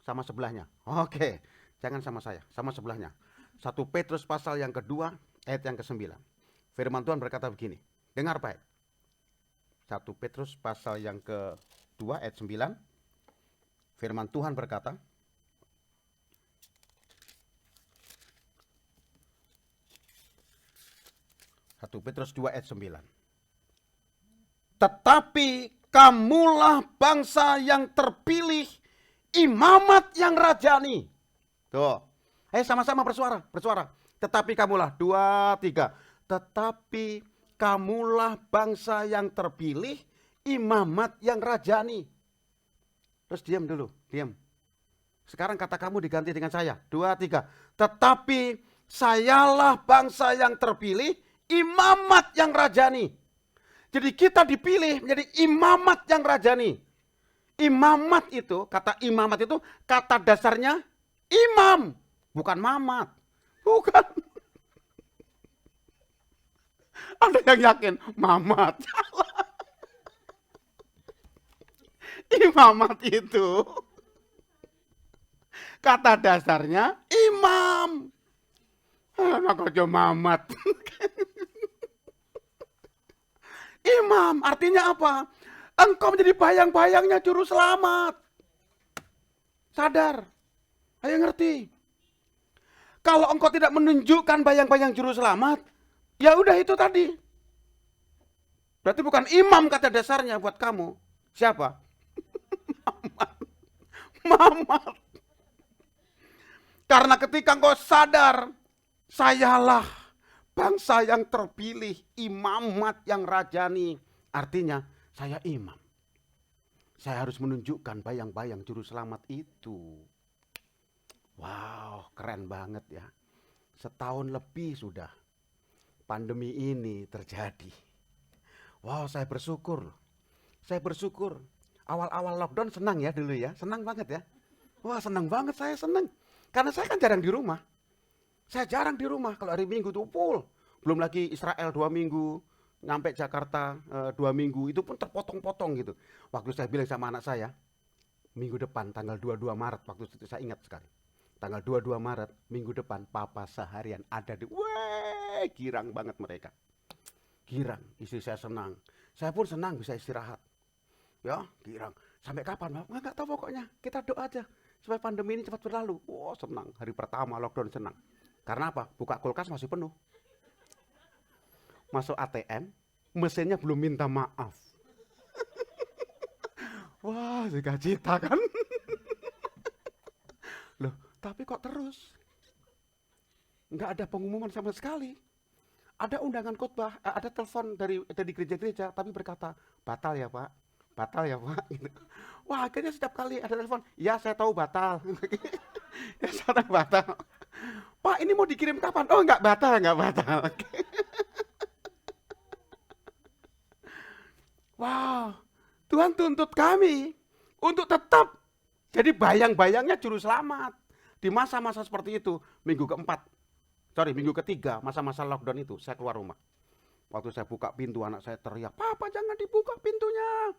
Sama sebelahnya. Oke, jangan sama saya, sama sebelahnya. 1 Petrus pasal yang kedua ayat yang ke-9. Firman Tuhan berkata begini. Dengar baik. 1 Petrus pasal yang ke-2 ayat 9. Firman Tuhan berkata, Satu Petrus 2 ayat 9. Tetapi kamulah bangsa yang terpilih, imamat yang rajani. Tuh. Ayo sama-sama bersuara. Tetapi kamulah, 2, 3. Tetapi kamulah bangsa yang terpilih, imamat yang rajani. Terus diam dulu, diam. Sekarang kata kamu diganti dengan saya. 2, 3. Tetapi sayalah bangsa yang terpilih, imamat yang rajani. Jadi kita dipilih menjadi imamat yang rajani. Imamat itu, kata imamat itu, kata dasarnya imam. Bukan mamat. Bukan. Ada yang yakin mamat. Imamat itu kata dasarnya imam. Anak aja mamat. Imam artinya apa? Engkau menjadi bayang-bayangnya juru selamat. Sadar. Ayo ngerti. Kalau engkau tidak menunjukkan bayang-bayang juru selamat, ya udah itu tadi. Berarti bukan imam kata dasarnya buat kamu. Siapa? Mamat. Karena ketika engkau sadar, sayalah bangsa yang terpilih, imamat yang rajani. Artinya, saya imam. Saya harus menunjukkan bayang-bayang juru selamat itu. Wow, keren banget ya. Setahun lebih sudah pandemi ini terjadi. Wow, saya bersyukur. Saya bersyukur. Awal-awal lockdown senang ya dulu ya. Senang banget ya. Wah, senang banget, saya senang. Karena saya kan jarang di rumah. Saya jarang di rumah. Kalau hari Minggu tuh full. Belum lagi Israel 2 minggu. Nyampe Jakarta 2 minggu. Itu pun terpotong-potong gitu. Waktu saya bilang sama anak saya, minggu depan tanggal 22 Maret. Waktu itu saya ingat sekali. Tanggal 22 Maret, minggu depan, papa seharian ada di... Weh, girang banget mereka. Girang, istri saya senang. Saya pun senang bisa istirahat. Ya, girang. Sampai kapan? Nggak tahu pokoknya. Kita doa aja supaya pandemi ini cepat berlalu. Wah, senang. Hari pertama lockdown senang. Karena apa? Buka kulkas masih penuh. Masuk ATM, mesinnya belum minta maaf. Wah, cita kan? Loh, tapi kok terus? Nggak ada pengumuman sama sekali. Ada undangan khotbah, ada telepon dari gereja-gereja, tapi berkata, batal ya Pak, batal ya Pak. Gitu. Wah, akhirnya setiap kali ada telepon, ya saya tahu batal. Ya saya tahu batal. Pak, ini mau dikirim kapan? Oh, nggak batal, nggak batal. Wow, Tuhan tuntut kami untuk tetap jadi bayang-bayangnya juru selamat. Di masa-masa seperti itu, minggu ketiga, masa-masa lockdown itu, saya keluar rumah. Waktu saya buka pintu, anak saya teriak, "Papa, jangan dibuka pintunya."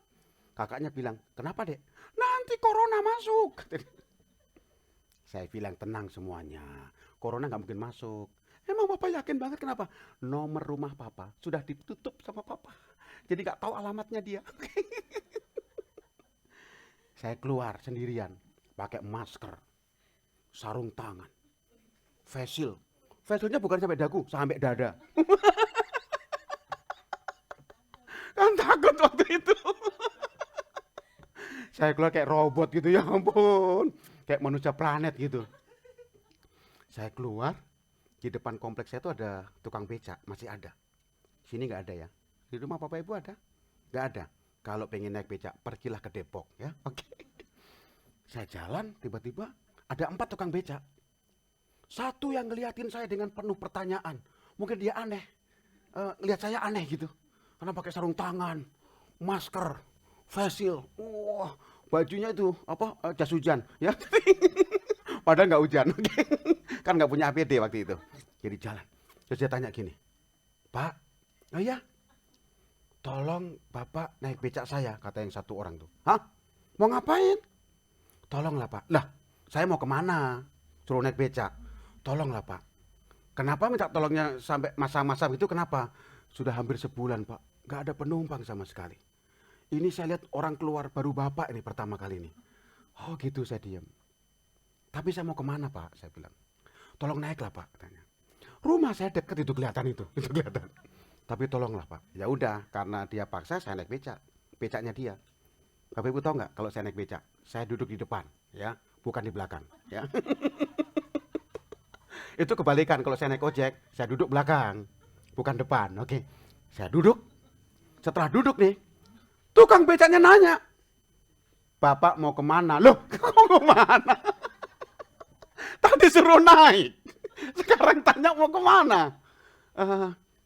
Kakaknya bilang, "Kenapa, Dek?" "Nanti corona masuk." Saya bilang, tenang semuanya, corona nggak mungkin masuk. Emang Papa yakin banget kenapa? Nomor rumah Papa sudah ditutup sama Papa. Jadi nggak tahu alamatnya dia. Saya keluar sendirian, pakai masker, sarung tangan, face shield. Face shieldnya bukan sampai dagu, sampai dada. Kan takut waktu itu. Saya keluar kayak robot gitu, ya ampun. Kayak manusia planet gitu. Saya keluar, di depan kompleks saya itu ada tukang becak, masih ada. Sini nggak ada ya. Di rumah Bapak Ibu ada? Nggak ada. Kalau pengen naik becak, pergilah ke Depok ya. Oke. Saya jalan, tiba-tiba ada 4 tukang becak. Satu yang ngeliatin saya dengan penuh pertanyaan. Mungkin dia aneh. Lihat saya aneh gitu. Karena pakai sarung tangan, masker, face shield. Wah, bajunya itu jas hujan ya. Padahal nggak hujan. Kan nggak punya APD waktu itu. Jadi jalan. Terus dia tanya gini, "Pak, oh ya, tolong Bapak naik becak saya," kata yang satu orang tuh. "Hah? Mau ngapain?" "Tolonglah Pak." "Lah, saya mau kemana? Suruh naik becak." "Tolonglah Pak." "Kenapa minta tolongnya sampai masa-masa itu kenapa?" "Sudah hampir sebulan Pak, nggak ada penumpang sama sekali. Ini saya lihat orang keluar baru Bapak ini pertama kali ini." "Oh gitu," saya diam. "Tapi saya mau kemana Pak?" saya bilang. "Tolong naiklah Pak," katanya. "Rumah saya dekat itu kelihatan itu kelihatan. Tapi tolonglah Pak." Ya udah, karena dia paksa saya naik becak. Becaknya dia. Bapak Ibu tahu nggak kalau saya naik becak? Saya duduk di depan, ya, bukan di belakang, ya. Itu kebalikan, kalau saya naik ojek, saya duduk belakang, bukan depan. Oke. Saya duduk. Setelah duduk nih, tukang becaknya nanya, "Bapak mau kemana?" "Loh, kok kemana? Tadi suruh naik. Sekarang tanya mau kemana?"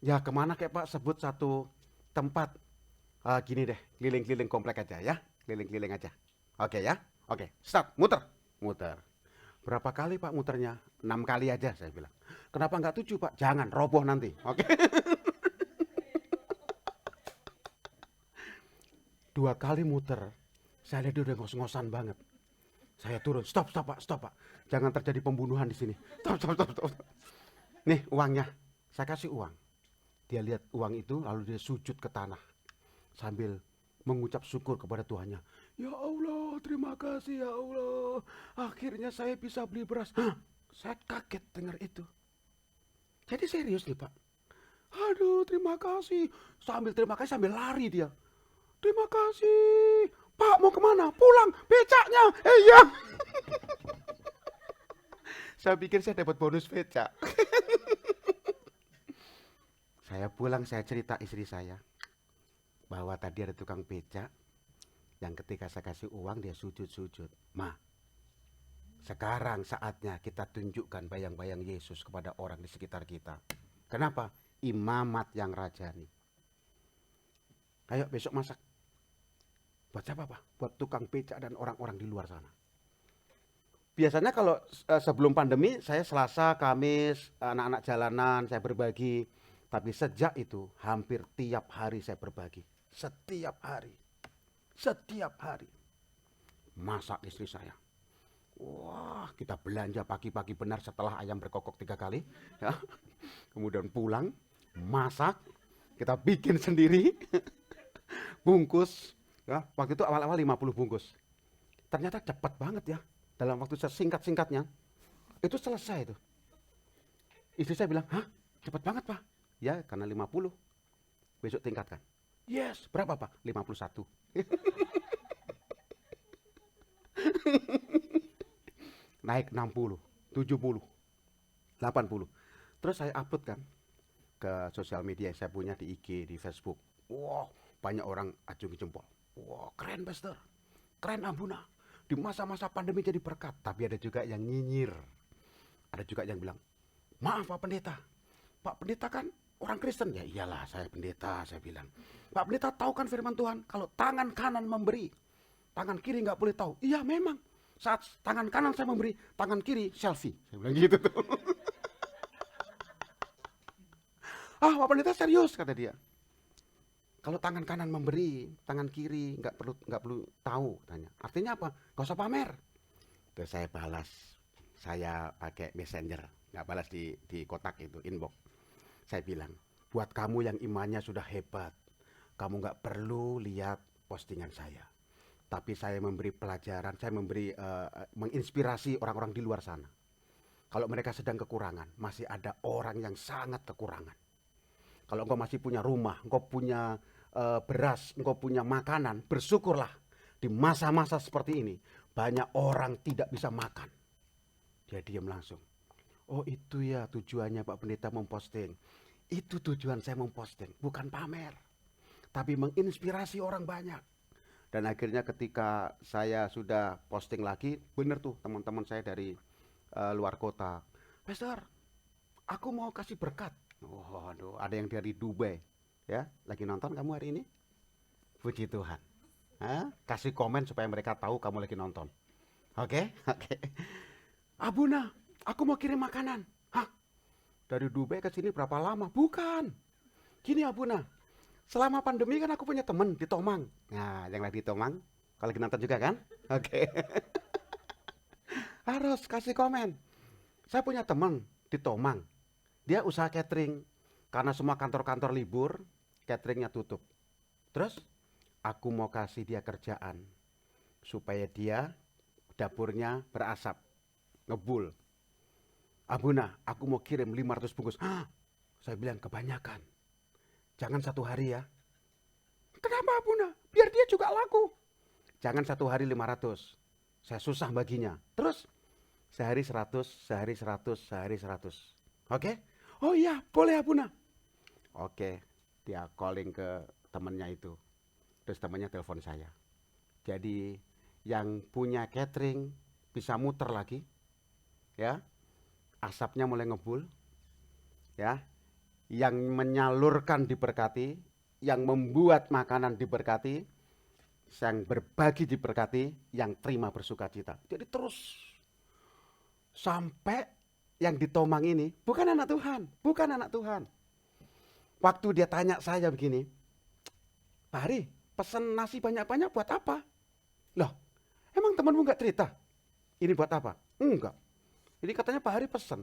Ya kemana kayak Pak, sebut satu tempat. Gini deh, keliling-keliling komplek aja ya. Keliling-keliling aja. Oke ya. Oke, start, muter. Berapa kali Pak muternya? 6 kali aja saya bilang. "Kenapa nggak 7 Pak?" "Jangan, roboh nanti." Oke. 2 kali muter, saya lihat dia udah ngos-ngosan banget. Saya turun, stop Pak. Jangan terjadi pembunuhan di sini. Stop. Nih uangnya, saya kasih uang. Dia lihat uang itu, lalu dia sujud ke tanah sambil mengucap syukur kepada Tuhannya. "Ya Allah, terima kasih ya Allah. Akhirnya saya bisa beli beras." Saya kaget dengar itu. Jadi serius nih Pak. Aduh, terima kasih. Sambil terima kasih sambil lari dia. Terima kasih. Pak, mau kemana? Pulang. Becaknya. Iya. Saya pikir saya dapat bonus becak. Saya pulang, saya cerita istri saya bahwa tadi ada tukang becak yang ketika saya kasih uang dia sujud-sujud. Ma, sekarang saatnya kita tunjukkan bayang-bayang Yesus kepada orang di sekitar kita. Kenapa? Imamat yang rajani. Ayo besok masak. Buat siapa, Pak? Buat tukang becak dan orang-orang di luar sana. Biasanya kalau sebelum pandemi saya Selasa, Kamis, anak-anak jalanan saya berbagi. Tapi sejak itu hampir tiap hari saya berbagi. Setiap hari. Setiap hari. Masak istri saya. Wah, kita belanja pagi-pagi benar setelah ayam berkokok 3 kali. Ya. Kemudian pulang, masak, kita bikin sendiri. Bungkus. Ya, waktu itu awal-awal 50 bungkus. Ternyata cepat banget ya. Dalam waktu sesingkat-singkatnya. Itu selesai itu. Istri saya bilang, hah? Cepat banget, Pak. Ya, karena 50. Besok tingkatkan. Yes, berapa, Pak? 51. Naik 60, 70, 80. Terus saya upload kan ke sosial media saya punya di IG, di Facebook. Wow, banyak orang acungi jempol. Wow, keren Pastor. Keren Abuna. Di masa-masa pandemi jadi berkat. Tapi ada juga yang nyinyir. Ada juga yang bilang, maaf Pak Pendeta. Pak Pendeta kan orang Kristen. Ya iyalah saya pendeta, saya bilang. Pak Pendeta tahu kan firman Tuhan. Kalau tangan kanan memberi, tangan kiri nggak boleh tahu. Iya memang. Saat tangan kanan saya memberi, tangan kiri selfie. Saya bilang gitu tuh. Ah Pak Pendeta serius kata dia. Kalau tangan kanan memberi, tangan kiri nggak perlu tahu tanya. Artinya apa? Gak usah pamer. Terus saya balas, saya pakai messenger, nggak balas di kotak itu inbox. Saya bilang, buat kamu yang imannya sudah hebat, kamu nggak perlu lihat postingan saya. Tapi saya memberi pelajaran, saya memberi menginspirasi orang-orang di luar sana. Kalau mereka sedang kekurangan, masih ada orang yang sangat kekurangan. Kalau engkau masih punya rumah, engkau punya beras, engkau punya makanan, bersyukurlah. Di masa-masa seperti ini, banyak orang tidak bisa makan. Dia diam langsung. Oh itu ya tujuannya Pak Pendeta memposting. Itu tujuan saya memposting, bukan pamer. Tapi menginspirasi orang banyak. Dan akhirnya ketika saya sudah posting lagi, benar tuh teman-teman saya dari luar kota. Pastor, aku mau kasih berkat. Waduh, ada yang dari Dubai. Ya, lagi nonton kamu hari ini? Puji Tuhan. Hah? Kasih komen supaya mereka tahu kamu lagi nonton. Oke? Abuna, aku mau kirim makanan. Hah? Dari Dubai ke sini berapa lama? Bukan. Gini Abuna, selama pandemi kan aku punya teman di Tomang. Nah, yang lagi di Tomang, kalau lagi nonton juga kan? Oke. Harus kasih komen. Saya punya teman di Tomang. Dia usaha catering. Karena semua kantor-kantor libur, cateringnya tutup. Terus, aku mau kasih dia kerjaan. Supaya dia dapurnya berasap. Ngebul. Abuna, aku mau kirim 500 bungkus. Hah? Saya bilang kebanyakan. Jangan 1 hari ya. Kenapa Abuna? Biar dia juga laku. Jangan 1 hari 500. Saya susah baginya. Terus, sehari 100, sehari 100, sehari 100. Oke? Oh iya, boleh Abuna. Oke, dia calling ke temannya itu. Terus temannya telepon saya. Jadi yang punya catering bisa muter lagi. Ya. Asapnya mulai ngebul. Ya. Yang menyalurkan diberkati, yang membuat makanan diberkati, yang berbagi diberkati, yang terima bersukacita. Jadi terus sampai yang di Tomang ini bukan anak Tuhan, bukan anak Tuhan. Waktu dia tanya saya begini, Pak Hari, pesan nasi banyak-banyak buat apa? Loh, emang temanmu nggak cerita? Ini buat apa? Enggak. Ini katanya Pak Hari pesan.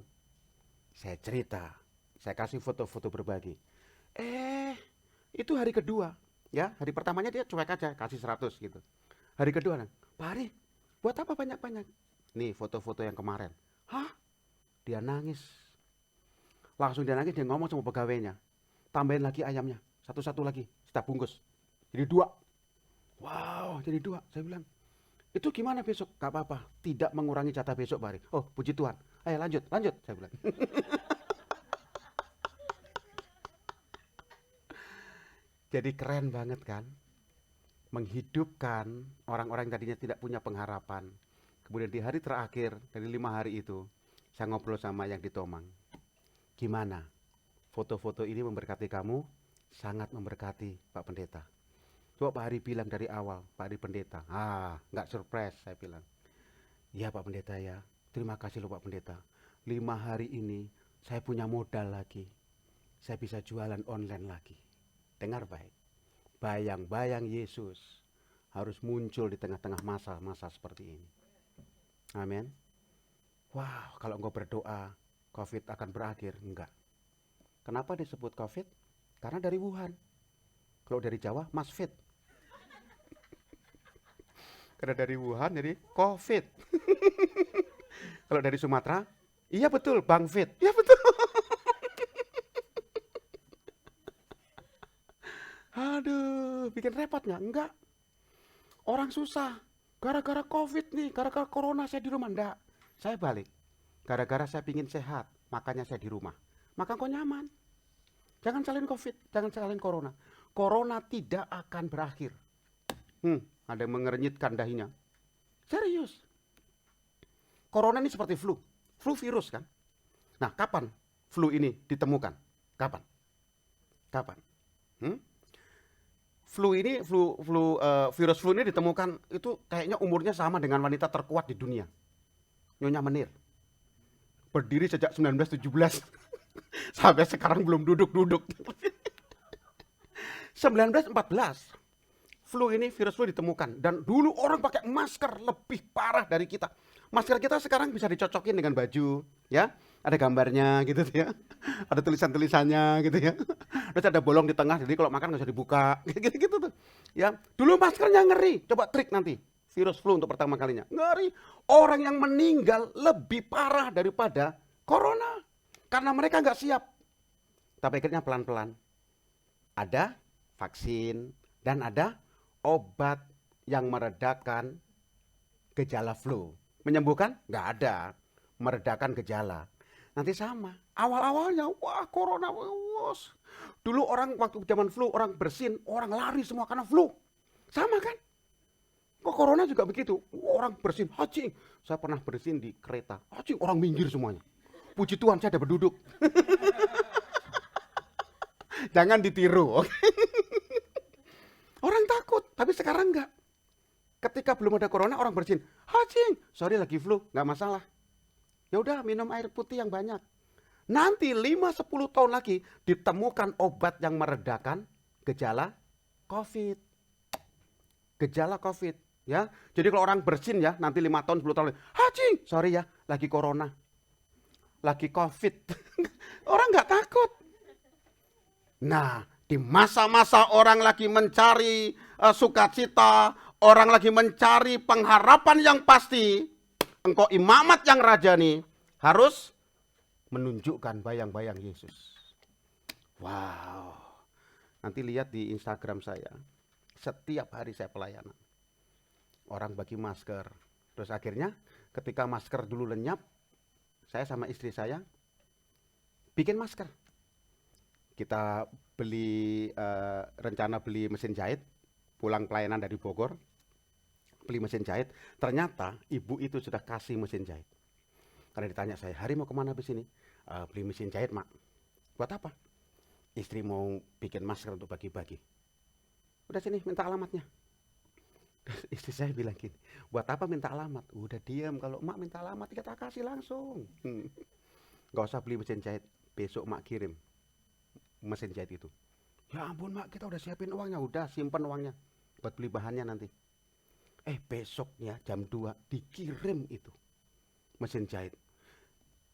Saya cerita, saya kasih foto-foto berbagi. Itu hari kedua, ya. Hari pertamanya dia cuek aja, kasih 100 gitu. Hari kedua, Pak Hari, buat apa banyak-banyak? Nih foto-foto yang kemarin. Hah? Dia nangis. Langsung dia nangis, dia ngomong sama pegawainya. tambahin lagi ayamnya, satu-satu lagi, kita bungkus. Jadi 2. Wow, jadi 2. Saya bilang, itu gimana besok? Gak apa-apa, tidak mengurangi jatah besok Pak Ari. Oh, puji Tuhan. Ayo lanjut, saya bilang. Jadi keren banget kan? Menghidupkan orang-orang yang tadinya tidak punya pengharapan. Kemudian di hari terakhir dari 5 hari itu, saya ngobrol sama yang di Tomang. Gimana? Foto-foto ini memberkati kamu? Sangat memberkati Pak Pendeta. Coba Pak Hari bilang dari awal, Pak Hari Pendeta. Nggak surprise saya bilang. Ya Pak Pendeta ya, terima kasih loh Pak Pendeta. 5 hari ini saya punya modal lagi. Saya bisa jualan online lagi. Dengar baik, bayang-bayang Yesus harus muncul di tengah-tengah masa-masa seperti ini. Amin. Wow, kalau engkau berdoa, COVID akan berakhir. Enggak. Kenapa disebut COVID? Karena dari Wuhan. Kalau dari Jawa, Mas Fit. Karena dari Wuhan, jadi COVID. Kalau dari Sumatera, iya betul, Bang Fit. Iya betul. Aduh, bikin repotnya? Enggak. Orang susah. Gara-gara COVID nih, gara-gara corona saya di rumah. Enggak. Saya balik. Gara-gara saya pingin sehat, makanya saya di rumah. Maka kau nyaman. Jangan salin COVID, jangan salin corona. Corona tidak akan berakhir. Ada yang mengernyitkan dahinya. Serius. Corona ini seperti flu. Flu virus kan? Nah, kapan flu ini ditemukan? Kapan? Virus flu ini ditemukan itu kayaknya umurnya sama dengan wanita terkuat di dunia. Nyonya Menir. Berdiri sejak 1917. Sampai sekarang belum duduk-duduk. 1914 virus flu ditemukan, dan dulu orang pakai masker lebih parah dari kita. Masker kita sekarang bisa dicocokin dengan baju, ya, ada gambarnya gitu ya, ada tulisan-tulisannya gitu ya, terus ada bolong di tengah, jadi kalau makan nggak bisa dibuka, gitu tuh. Ya, dulu maskernya ngeri. Coba trik nanti, virus flu untuk pertama kalinya, ngeri. Orang yang meninggal lebih parah daripada corona, karena mereka nggak siap. Tapi akhirnya pelan-pelan ada vaksin dan ada obat yang meredakan gejala flu. Menyembuhkan? Nggak ada. Meredakan gejala. Nanti sama. Awal-awalnya, wah corona, wos. Dulu orang waktu zaman flu, orang bersin, orang lari semua karena flu. Sama kan? Kok corona juga begitu. Orang bersin, hacing. Saya pernah bersin di kereta. Hacing, orang minggir semuanya. Puji Tuhan saya ada berduduk. Jangan ditiru. Orang takut, tapi sekarang enggak. Ketika belum ada corona, orang bersin, hacing, sorry lagi flu, enggak masalah. Ya udah, minum air putih yang banyak. Nanti 5-10 tahun lagi ditemukan obat yang meredakan gejala COVID. Gejala COVID, ya. Jadi kalau orang bersin ya, nanti 5 tahun, 10 tahun lagi, hacing, sorry ya, lagi corona. Lagi COVID. Orang enggak takut. Nah, di masa-masa orang lagi mencari sukacita, orang lagi mencari pengharapan yang pasti, engkau imamat yang rajani harus menunjukkan bayang-bayang Yesus. Wow. Nanti lihat di Instagram saya. Setiap hari saya pelayanan. Orang bagi masker. Terus akhirnya ketika masker dulu lenyap, saya sama istri saya bikin masker. Kita rencana beli mesin jahit, pulang pelayanan dari Bogor, beli mesin jahit. Ternyata ibu itu sudah kasih mesin jahit. Karena ditanya saya, Hari mau kemana habis ini? Beli mesin jahit, Mak. Buat apa? Istri mau bikin masker untuk bagi-bagi. Udah sini, minta alamatnya. Istri saya bilang gini, buat apa minta alamat? Udah diam, kalau Mak minta alamat kita kasih langsung. Gak usah beli mesin jahit, besok Mak kirim mesin jahit itu. Ya ampun Mak, kita udah siapin uangnya, udah simpen uangnya buat beli bahannya nanti. Besoknya jam 2 dikirim itu mesin jahit.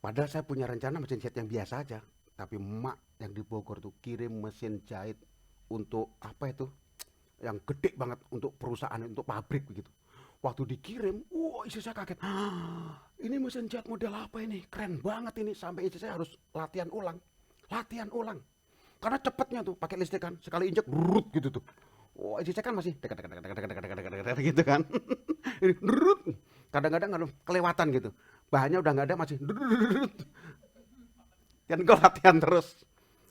Padahal saya punya rencana mesin jahit yang biasa aja, tapi Mak yang di Bogor tuh kirim mesin jahit untuk apa itu? Yang gede banget, untuk perusahaan, untuk pabrik begitu. Waktu dikirim, istri saya kaget. Ini mesin jahit model apa ini? Keren banget ini, sampai istri saya harus latihan ulang. Karena cepatnya tuh pakai listrik kan, sekali injek brut gitu tuh. Oh, istri saya kan masih gitu kan. Ini brut. Kadang-kadang kelewatan gitu. Bahannya udah nggak ada masih brut. Dan kau latihan terus.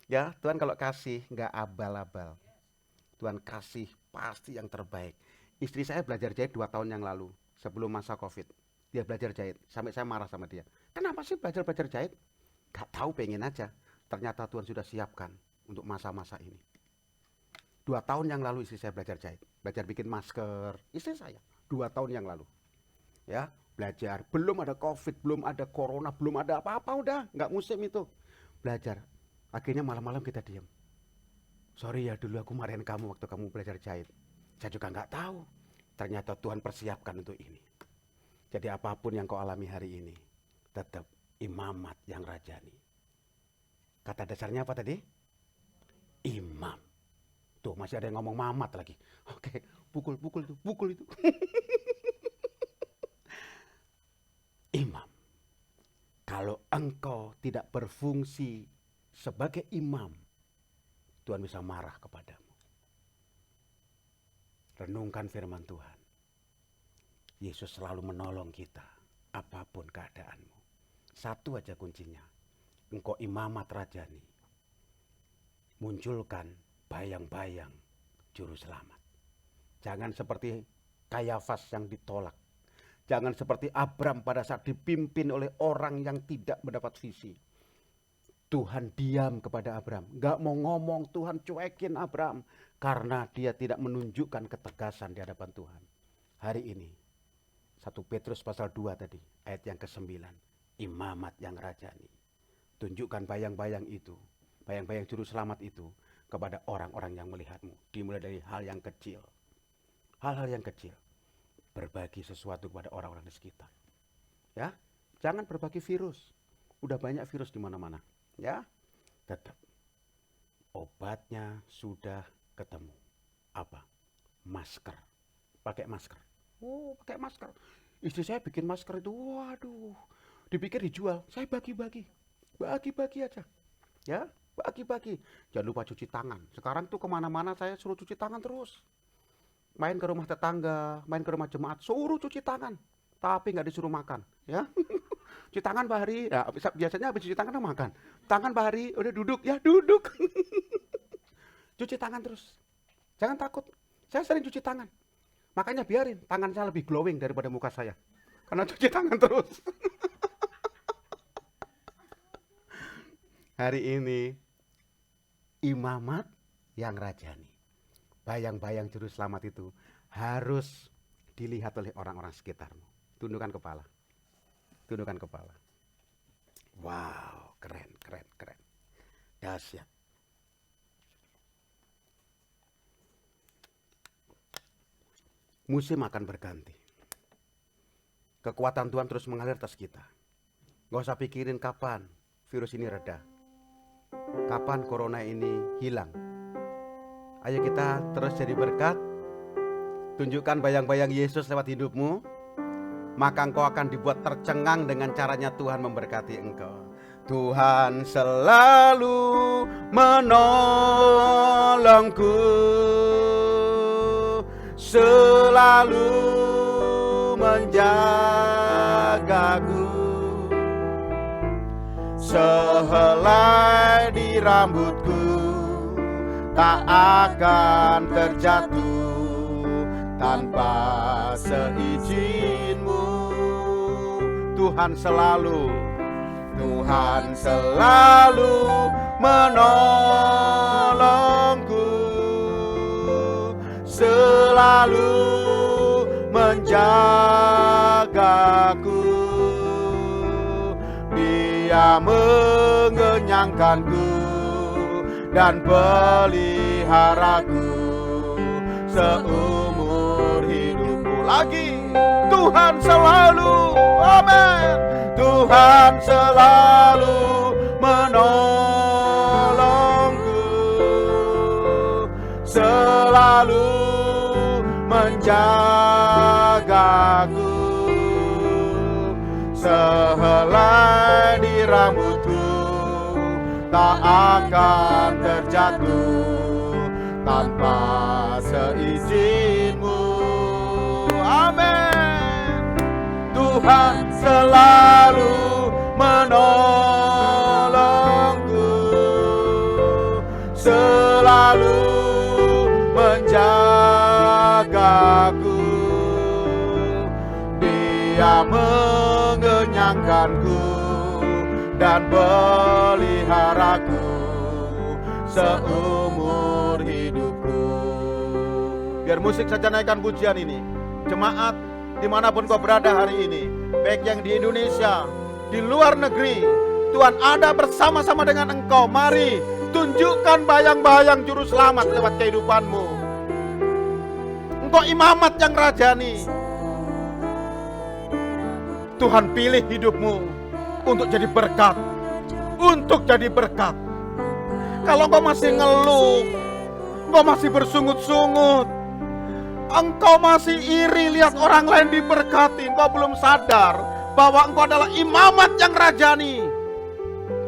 Ya, Tuhan kalau kasih nggak abal-abal. Tuhan kasih pasti yang terbaik. Istri saya belajar jahit 2 tahun yang lalu sebelum masa Covid. Dia belajar jahit, sampai saya marah sama dia. Kenapa sih belajar jahit? Gak tahu, pengen aja. Ternyata Tuhan sudah siapkan untuk masa-masa ini. 2 tahun yang lalu istri saya belajar jahit, belajar bikin masker. Istri saya 2 tahun yang lalu, ya belajar. Belum ada Covid, belum ada Corona, belum ada apa-apa, udah nggak musim itu. Belajar. Akhirnya malam-malam kita diam. Sorry ya, dulu aku marahin kamu waktu kamu belajar jahit. Saya juga nggak tahu. Ternyata Tuhan persiapkan untuk ini. Jadi apapun yang kau alami hari ini, tetap imamat yang rajani. Kata dasarnya apa tadi? Imam. Tuh masih ada yang ngomong mamat lagi. Oke, pukul itu. Imam. Kalau engkau tidak berfungsi sebagai imam, Tuhan bisa marah kepadamu. Renungkan firman Tuhan. Yesus selalu menolong kita, apapun keadaanmu. Satu aja kuncinya, engkau imamat rajani. Munculkan bayang-bayang juru selamat. Jangan seperti Kayafas yang ditolak. Jangan seperti Abram pada saat dipimpin oleh orang yang tidak mendapat visi. Tuhan diam kepada Abram. Gak mau ngomong, Tuhan cuekin Abram. Karena dia tidak menunjukkan ketegasan di hadapan Tuhan. Hari ini, 1 Petrus pasal 2 tadi, ayat yang ke-9. Imamat yang rajani. Tunjukkan bayang-bayang itu, bayang-bayang juru selamat itu kepada orang-orang yang melihatmu. Dimulai dari hal yang kecil. Hal-hal yang kecil. Berbagi sesuatu kepada orang-orang di sekitar. Ya, jangan berbagi virus. Udah banyak virus di mana-mana. Ya, tetap. Obatnya sudah ketemu. Apa? Masker. Pakai masker. Oh, pakai masker. Istri saya bikin masker itu, waduh. Dipikir dijual, saya bagi-bagi. Bagi-bagi aja. Ya, bagi-bagi. Jangan lupa cuci tangan. Sekarang tuh kemana-mana saya suruh cuci tangan terus. Main ke rumah tetangga, main ke rumah jemaat, suruh cuci tangan. Tapi nggak disuruh makan. Ya, cuci tangan Pak Hari. Ya, biasanya habis cuci tangan makan. Tangan Pak Hari, udah duduk. Ya, duduk. Cuci tangan terus. Jangan takut. Saya sering cuci tangan. Makanya biarin tangan saya lebih glowing daripada muka saya. Karena cuci tangan terus. Hari ini, imamat yang rajani. Bayang-bayang juru selamat itu harus dilihat oleh orang-orang sekitarmu. Tundukkan kepala. Tundukkan kepala. Wow, keren. Dahsyat. Musim akan berganti. Kekuatan Tuhan terus mengalir atas kita. Gak usah pikirin kapan virus ini reda. Kapan corona ini hilang. Ayo kita terus jadi berkat. Tunjukkan bayang-bayang Yesus lewat hidupmu. Maka engkau akan dibuat tercengang dengan caranya Tuhan memberkati engkau. Tuhan selalu menolongku. Selalu menjagaku. Sehelai di rambutku tak akan terjatuh tanpa seizin-Mu. Tuhan selalu menolongku. Selalu menjagaku. Dia mengenyangkanku dan peliharaku seumur hidupku. Lagi Tuhan selalu, amin. Tuhan selalu menolongku. Selalu menjagaku. Sehelai di rambutku tak akan terjatuh tanpa seizin-Mu. Amin. Tuhan selalu menolongku, selalu menjagaku. Dia mengenyangkanku dan peliharaku seumur hidupku. Biar musik saja naikkan pujian ini. Jemaat dimanapun kau berada hari ini, baik yang di Indonesia, di luar negeri, Tuhan ada bersama-sama dengan engkau. Mari tunjukkan bayang-bayang juru selamat lewat kehidupanmu. Engkau imamat yang rajani. Tuhan pilih hidupmu untuk jadi berkat, untuk jadi berkat. Kalau engkau masih ngeluh, engkau masih bersungut-sungut, engkau masih iri lihat orang lain diberkati, engkau belum sadar bahwa engkau adalah imamat yang rajani.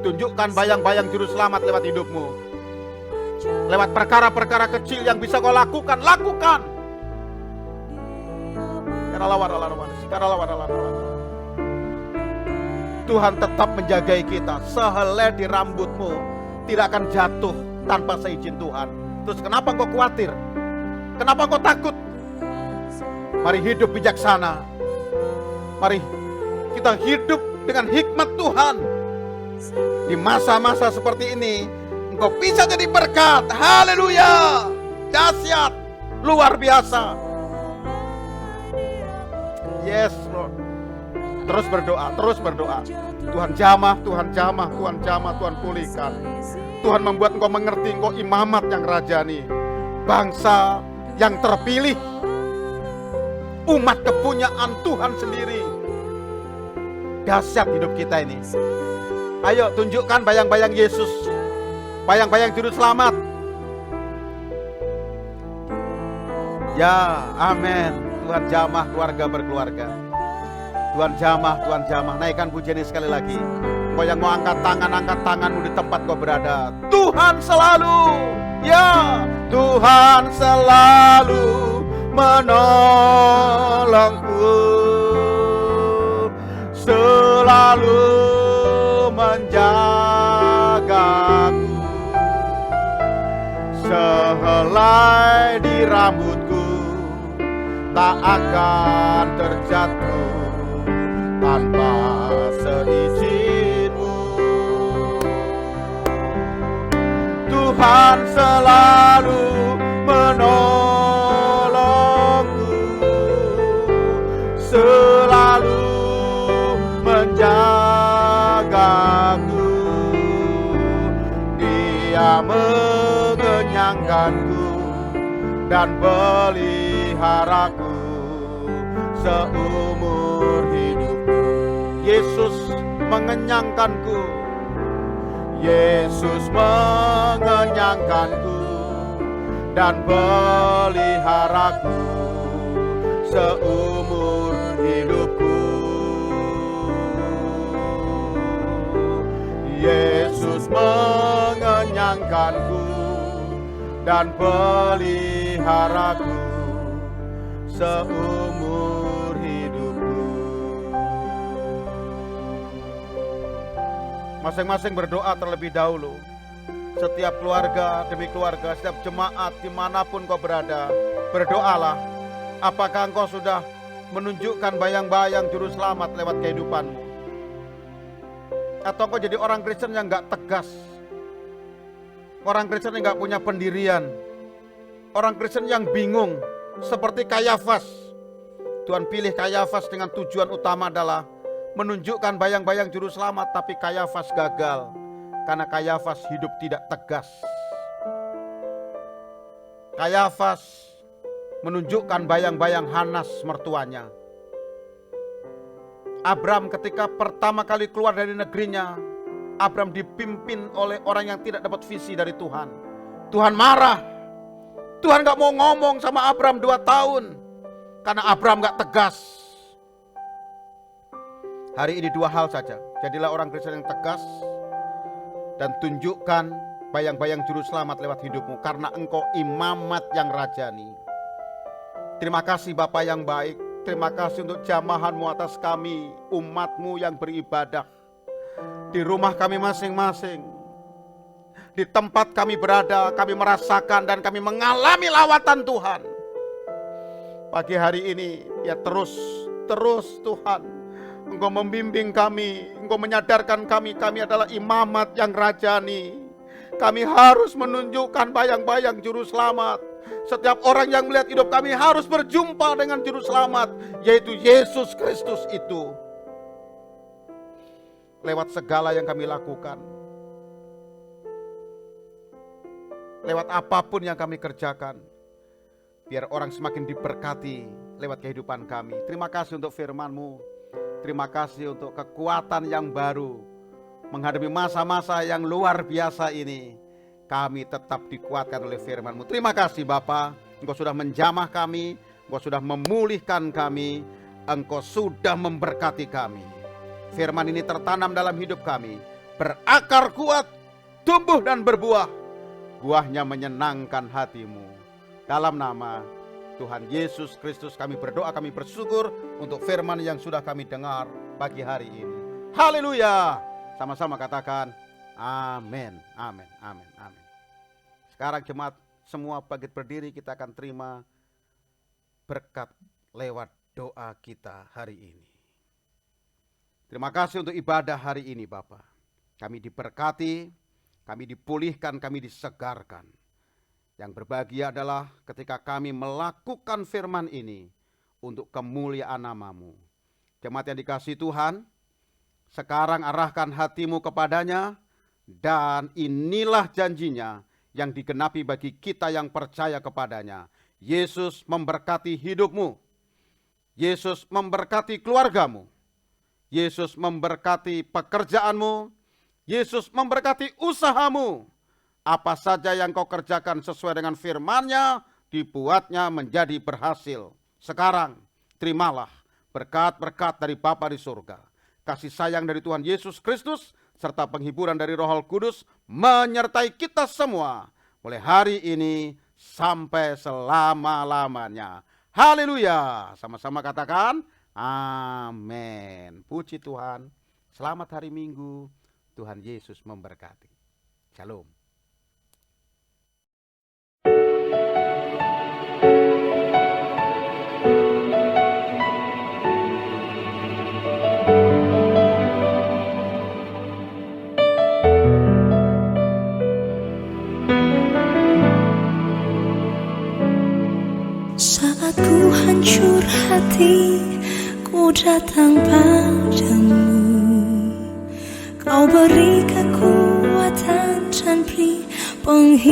Tunjukkan bayang-bayang juru selamat lewat hidupmu. Lewat perkara-perkara kecil yang bisa kau lakukan, lakukan. Tuhan tetap menjagai kita. Sehelai di rambutmu tidak akan jatuh tanpa seizin Tuhan. Terus kenapa kau khawatir? Kenapa kau takut? Mari hidup bijaksana. Mari kita hidup dengan hikmat Tuhan. Di masa-masa seperti ini engkau bisa jadi berkat. Haleluya. Dahsyat, luar biasa. Yes Lord. Terus berdoa, terus berdoa. Tuhan jamah, Tuhan jamah, Tuhan jamah, Tuhan pulihkan. Tuhan membuat engkau mengerti engkau imamat yang rajani, bangsa yang terpilih, umat kepunyaan Tuhan sendiri. Dahsyat hidup kita ini. Ayo tunjukkan bayang-bayang Yesus, bayang-bayang juru selamat. Ya, amin. Tuhan jamah keluarga berkeluarga. Tuhan jamah, Tuhan jamah. Naikkan pujian ini sekali lagi. Kau yang mau angkat tanganmu di tempat kau berada. Tuhan selalu, ya, Tuhan selalu menolongku, selalu menjagaku. Sehelai di rambutku tak akan terjatuh tanpa seizin-Mu. Tuhan selalu menolongku, selalu menjagaku. Dia mengenyangkanku dan peliharaku seumur hidupku. Yesus mengenyangkanku, Yesus mengenyangkanku dan peliharaku seumur hidupku. Yesus mengenyangkanku dan peliharaku seumur hidupku. Masing-masing berdoa terlebih dahulu. Setiap keluarga demi keluarga, setiap jemaat dimanapun kau berada, berdoalah. Apakah engkau sudah menunjukkan bayang-bayang juru selamat lewat kehidupanmu? Atau engkau jadi orang Kristen yang gak tegas, orang Kristen yang gak punya pendirian, orang Kristen yang bingung, seperti Kayafas. Tuhan pilih Kayafas dengan tujuan utama adalah menunjukkan bayang-bayang juru selamat, tapi Kayafas gagal karena Kayafas hidup tidak tegas. Kayafas menunjukkan bayang-bayang Hanas mertuanya. Abram ketika pertama kali keluar dari negerinya, Abram dipimpin oleh orang yang tidak dapat visi dari Tuhan. Tuhan marah. Tuhan gak mau ngomong sama Abram 2 tahun karena Abram gak tegas. Hari ini 2 hal saja. Jadilah orang Kristen yang tegas dan tunjukkan bayang-bayang juru selamat lewat hidupmu, karena Engkau imamat yang rajani. Terima kasih Bapa yang baik. Terima kasih untuk jamahan-Mu atas kami, umat-Mu yang beribadah di rumah kami masing-masing, di tempat kami berada. Kami merasakan dan kami mengalami lawatan Tuhan. Pagi hari ini ya terus Tuhan, Engkau membimbing kami, Engkau menyadarkan kami adalah imamat yang rajani. Kami harus menunjukkan bayang-bayang juru selamat. Setiap orang yang melihat hidup kami harus berjumpa dengan juru selamat, yaitu Yesus Kristus itu. Lewat segala yang kami lakukan, lewat apapun yang kami kerjakan, biar orang semakin diberkati lewat kehidupan kami. Terima kasih untuk firman-Mu. Terima kasih untuk kekuatan yang baru menghadapi masa-masa yang luar biasa ini. Kami tetap dikuatkan oleh firman-Mu. Terima kasih Bapa, Engkau sudah menjamah kami, Engkau sudah memulihkan kami, Engkau sudah memberkati kami. Firman ini tertanam dalam hidup kami, berakar kuat, tumbuh dan berbuah. Buahnya menyenangkan hati-Mu. Dalam nama Tuhan Yesus Kristus kami berdoa, kami bersyukur untuk firman yang sudah kami dengar pagi hari ini. Haleluya. Sama-sama katakan amin, amin, amin, amin. Sekarang jemaat semua bangkit berdiri, kita akan terima berkat lewat doa kita hari ini. Terima kasih untuk ibadah hari ini Bapa. Kami diberkati, kami dipulihkan, kami disegarkan. Yang berbahagia adalah ketika kami melakukan firman ini untuk kemuliaan nama-Mu. Jemaat yang dikasihi Tuhan, sekarang arahkan hatimu kepadanya, dan inilah janjinya yang digenapi bagi kita yang percaya kepadanya. Yesus memberkati hidupmu, Yesus memberkati keluargamu, Yesus memberkati pekerjaanmu, Yesus memberkati usahamu. Apa saja yang kau kerjakan sesuai dengan firman-Nya, dibuatnya menjadi berhasil. Sekarang terimalah berkat-berkat dari Bapa di surga, kasih sayang dari Tuhan Yesus Kristus, serta penghiburan dari Roh Kudus menyertai kita semua mulai hari ini sampai selama-lamanya. Haleluya. Sama-sama katakan amin. Puji Tuhan. Selamat hari Minggu. Tuhan Yesus memberkati. Shalom. Saat ku hancur hati, ku datang padamu. Kau beri kekuatan dan beri penghiburan.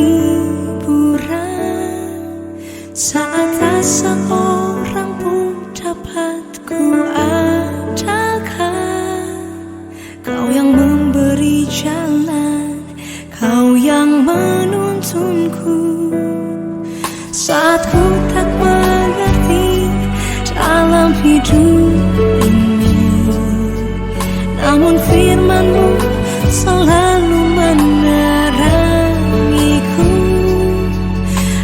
Saat asa orang pun dapat ku andalkan. Kau yang memberi jalan, Kau yang menuntunku. Saat ku tak mengerti dalam hidup ini, namun firman-Mu selalu menerangiku.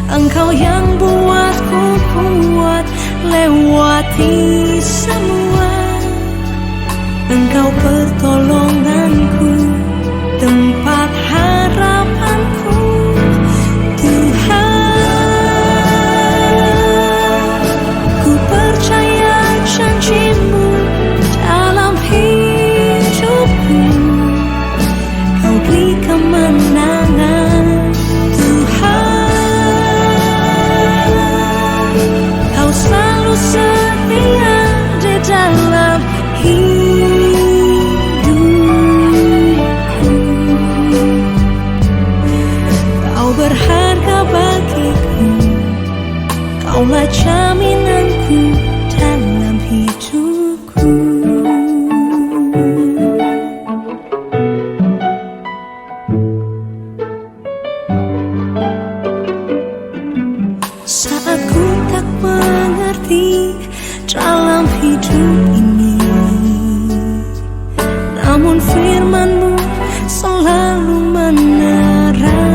Engkau yang buatku kuat lewati semua. Engkau pertolonganku, tempat harapanku. Janji-Mu dalam hidupku, Kau beri kemenangan Tuhan. Kau selalu setia di dalam hidupku. Kau berharga bagiku, Kaulah jaminanku dalam hidupku. Saat ku tak mengerti dalam hidup ini, namun firman-Mu selalu menerangi.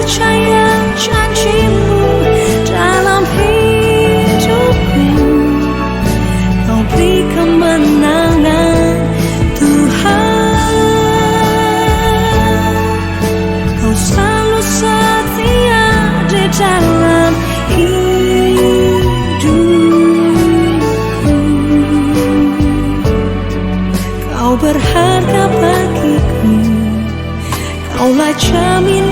percaya janjimu dalam hidupku. Kau beri kemenangan Tuhan. Kau selalu setia di dalam hidupku. Kau berharga bagiku. Kaulah jaminan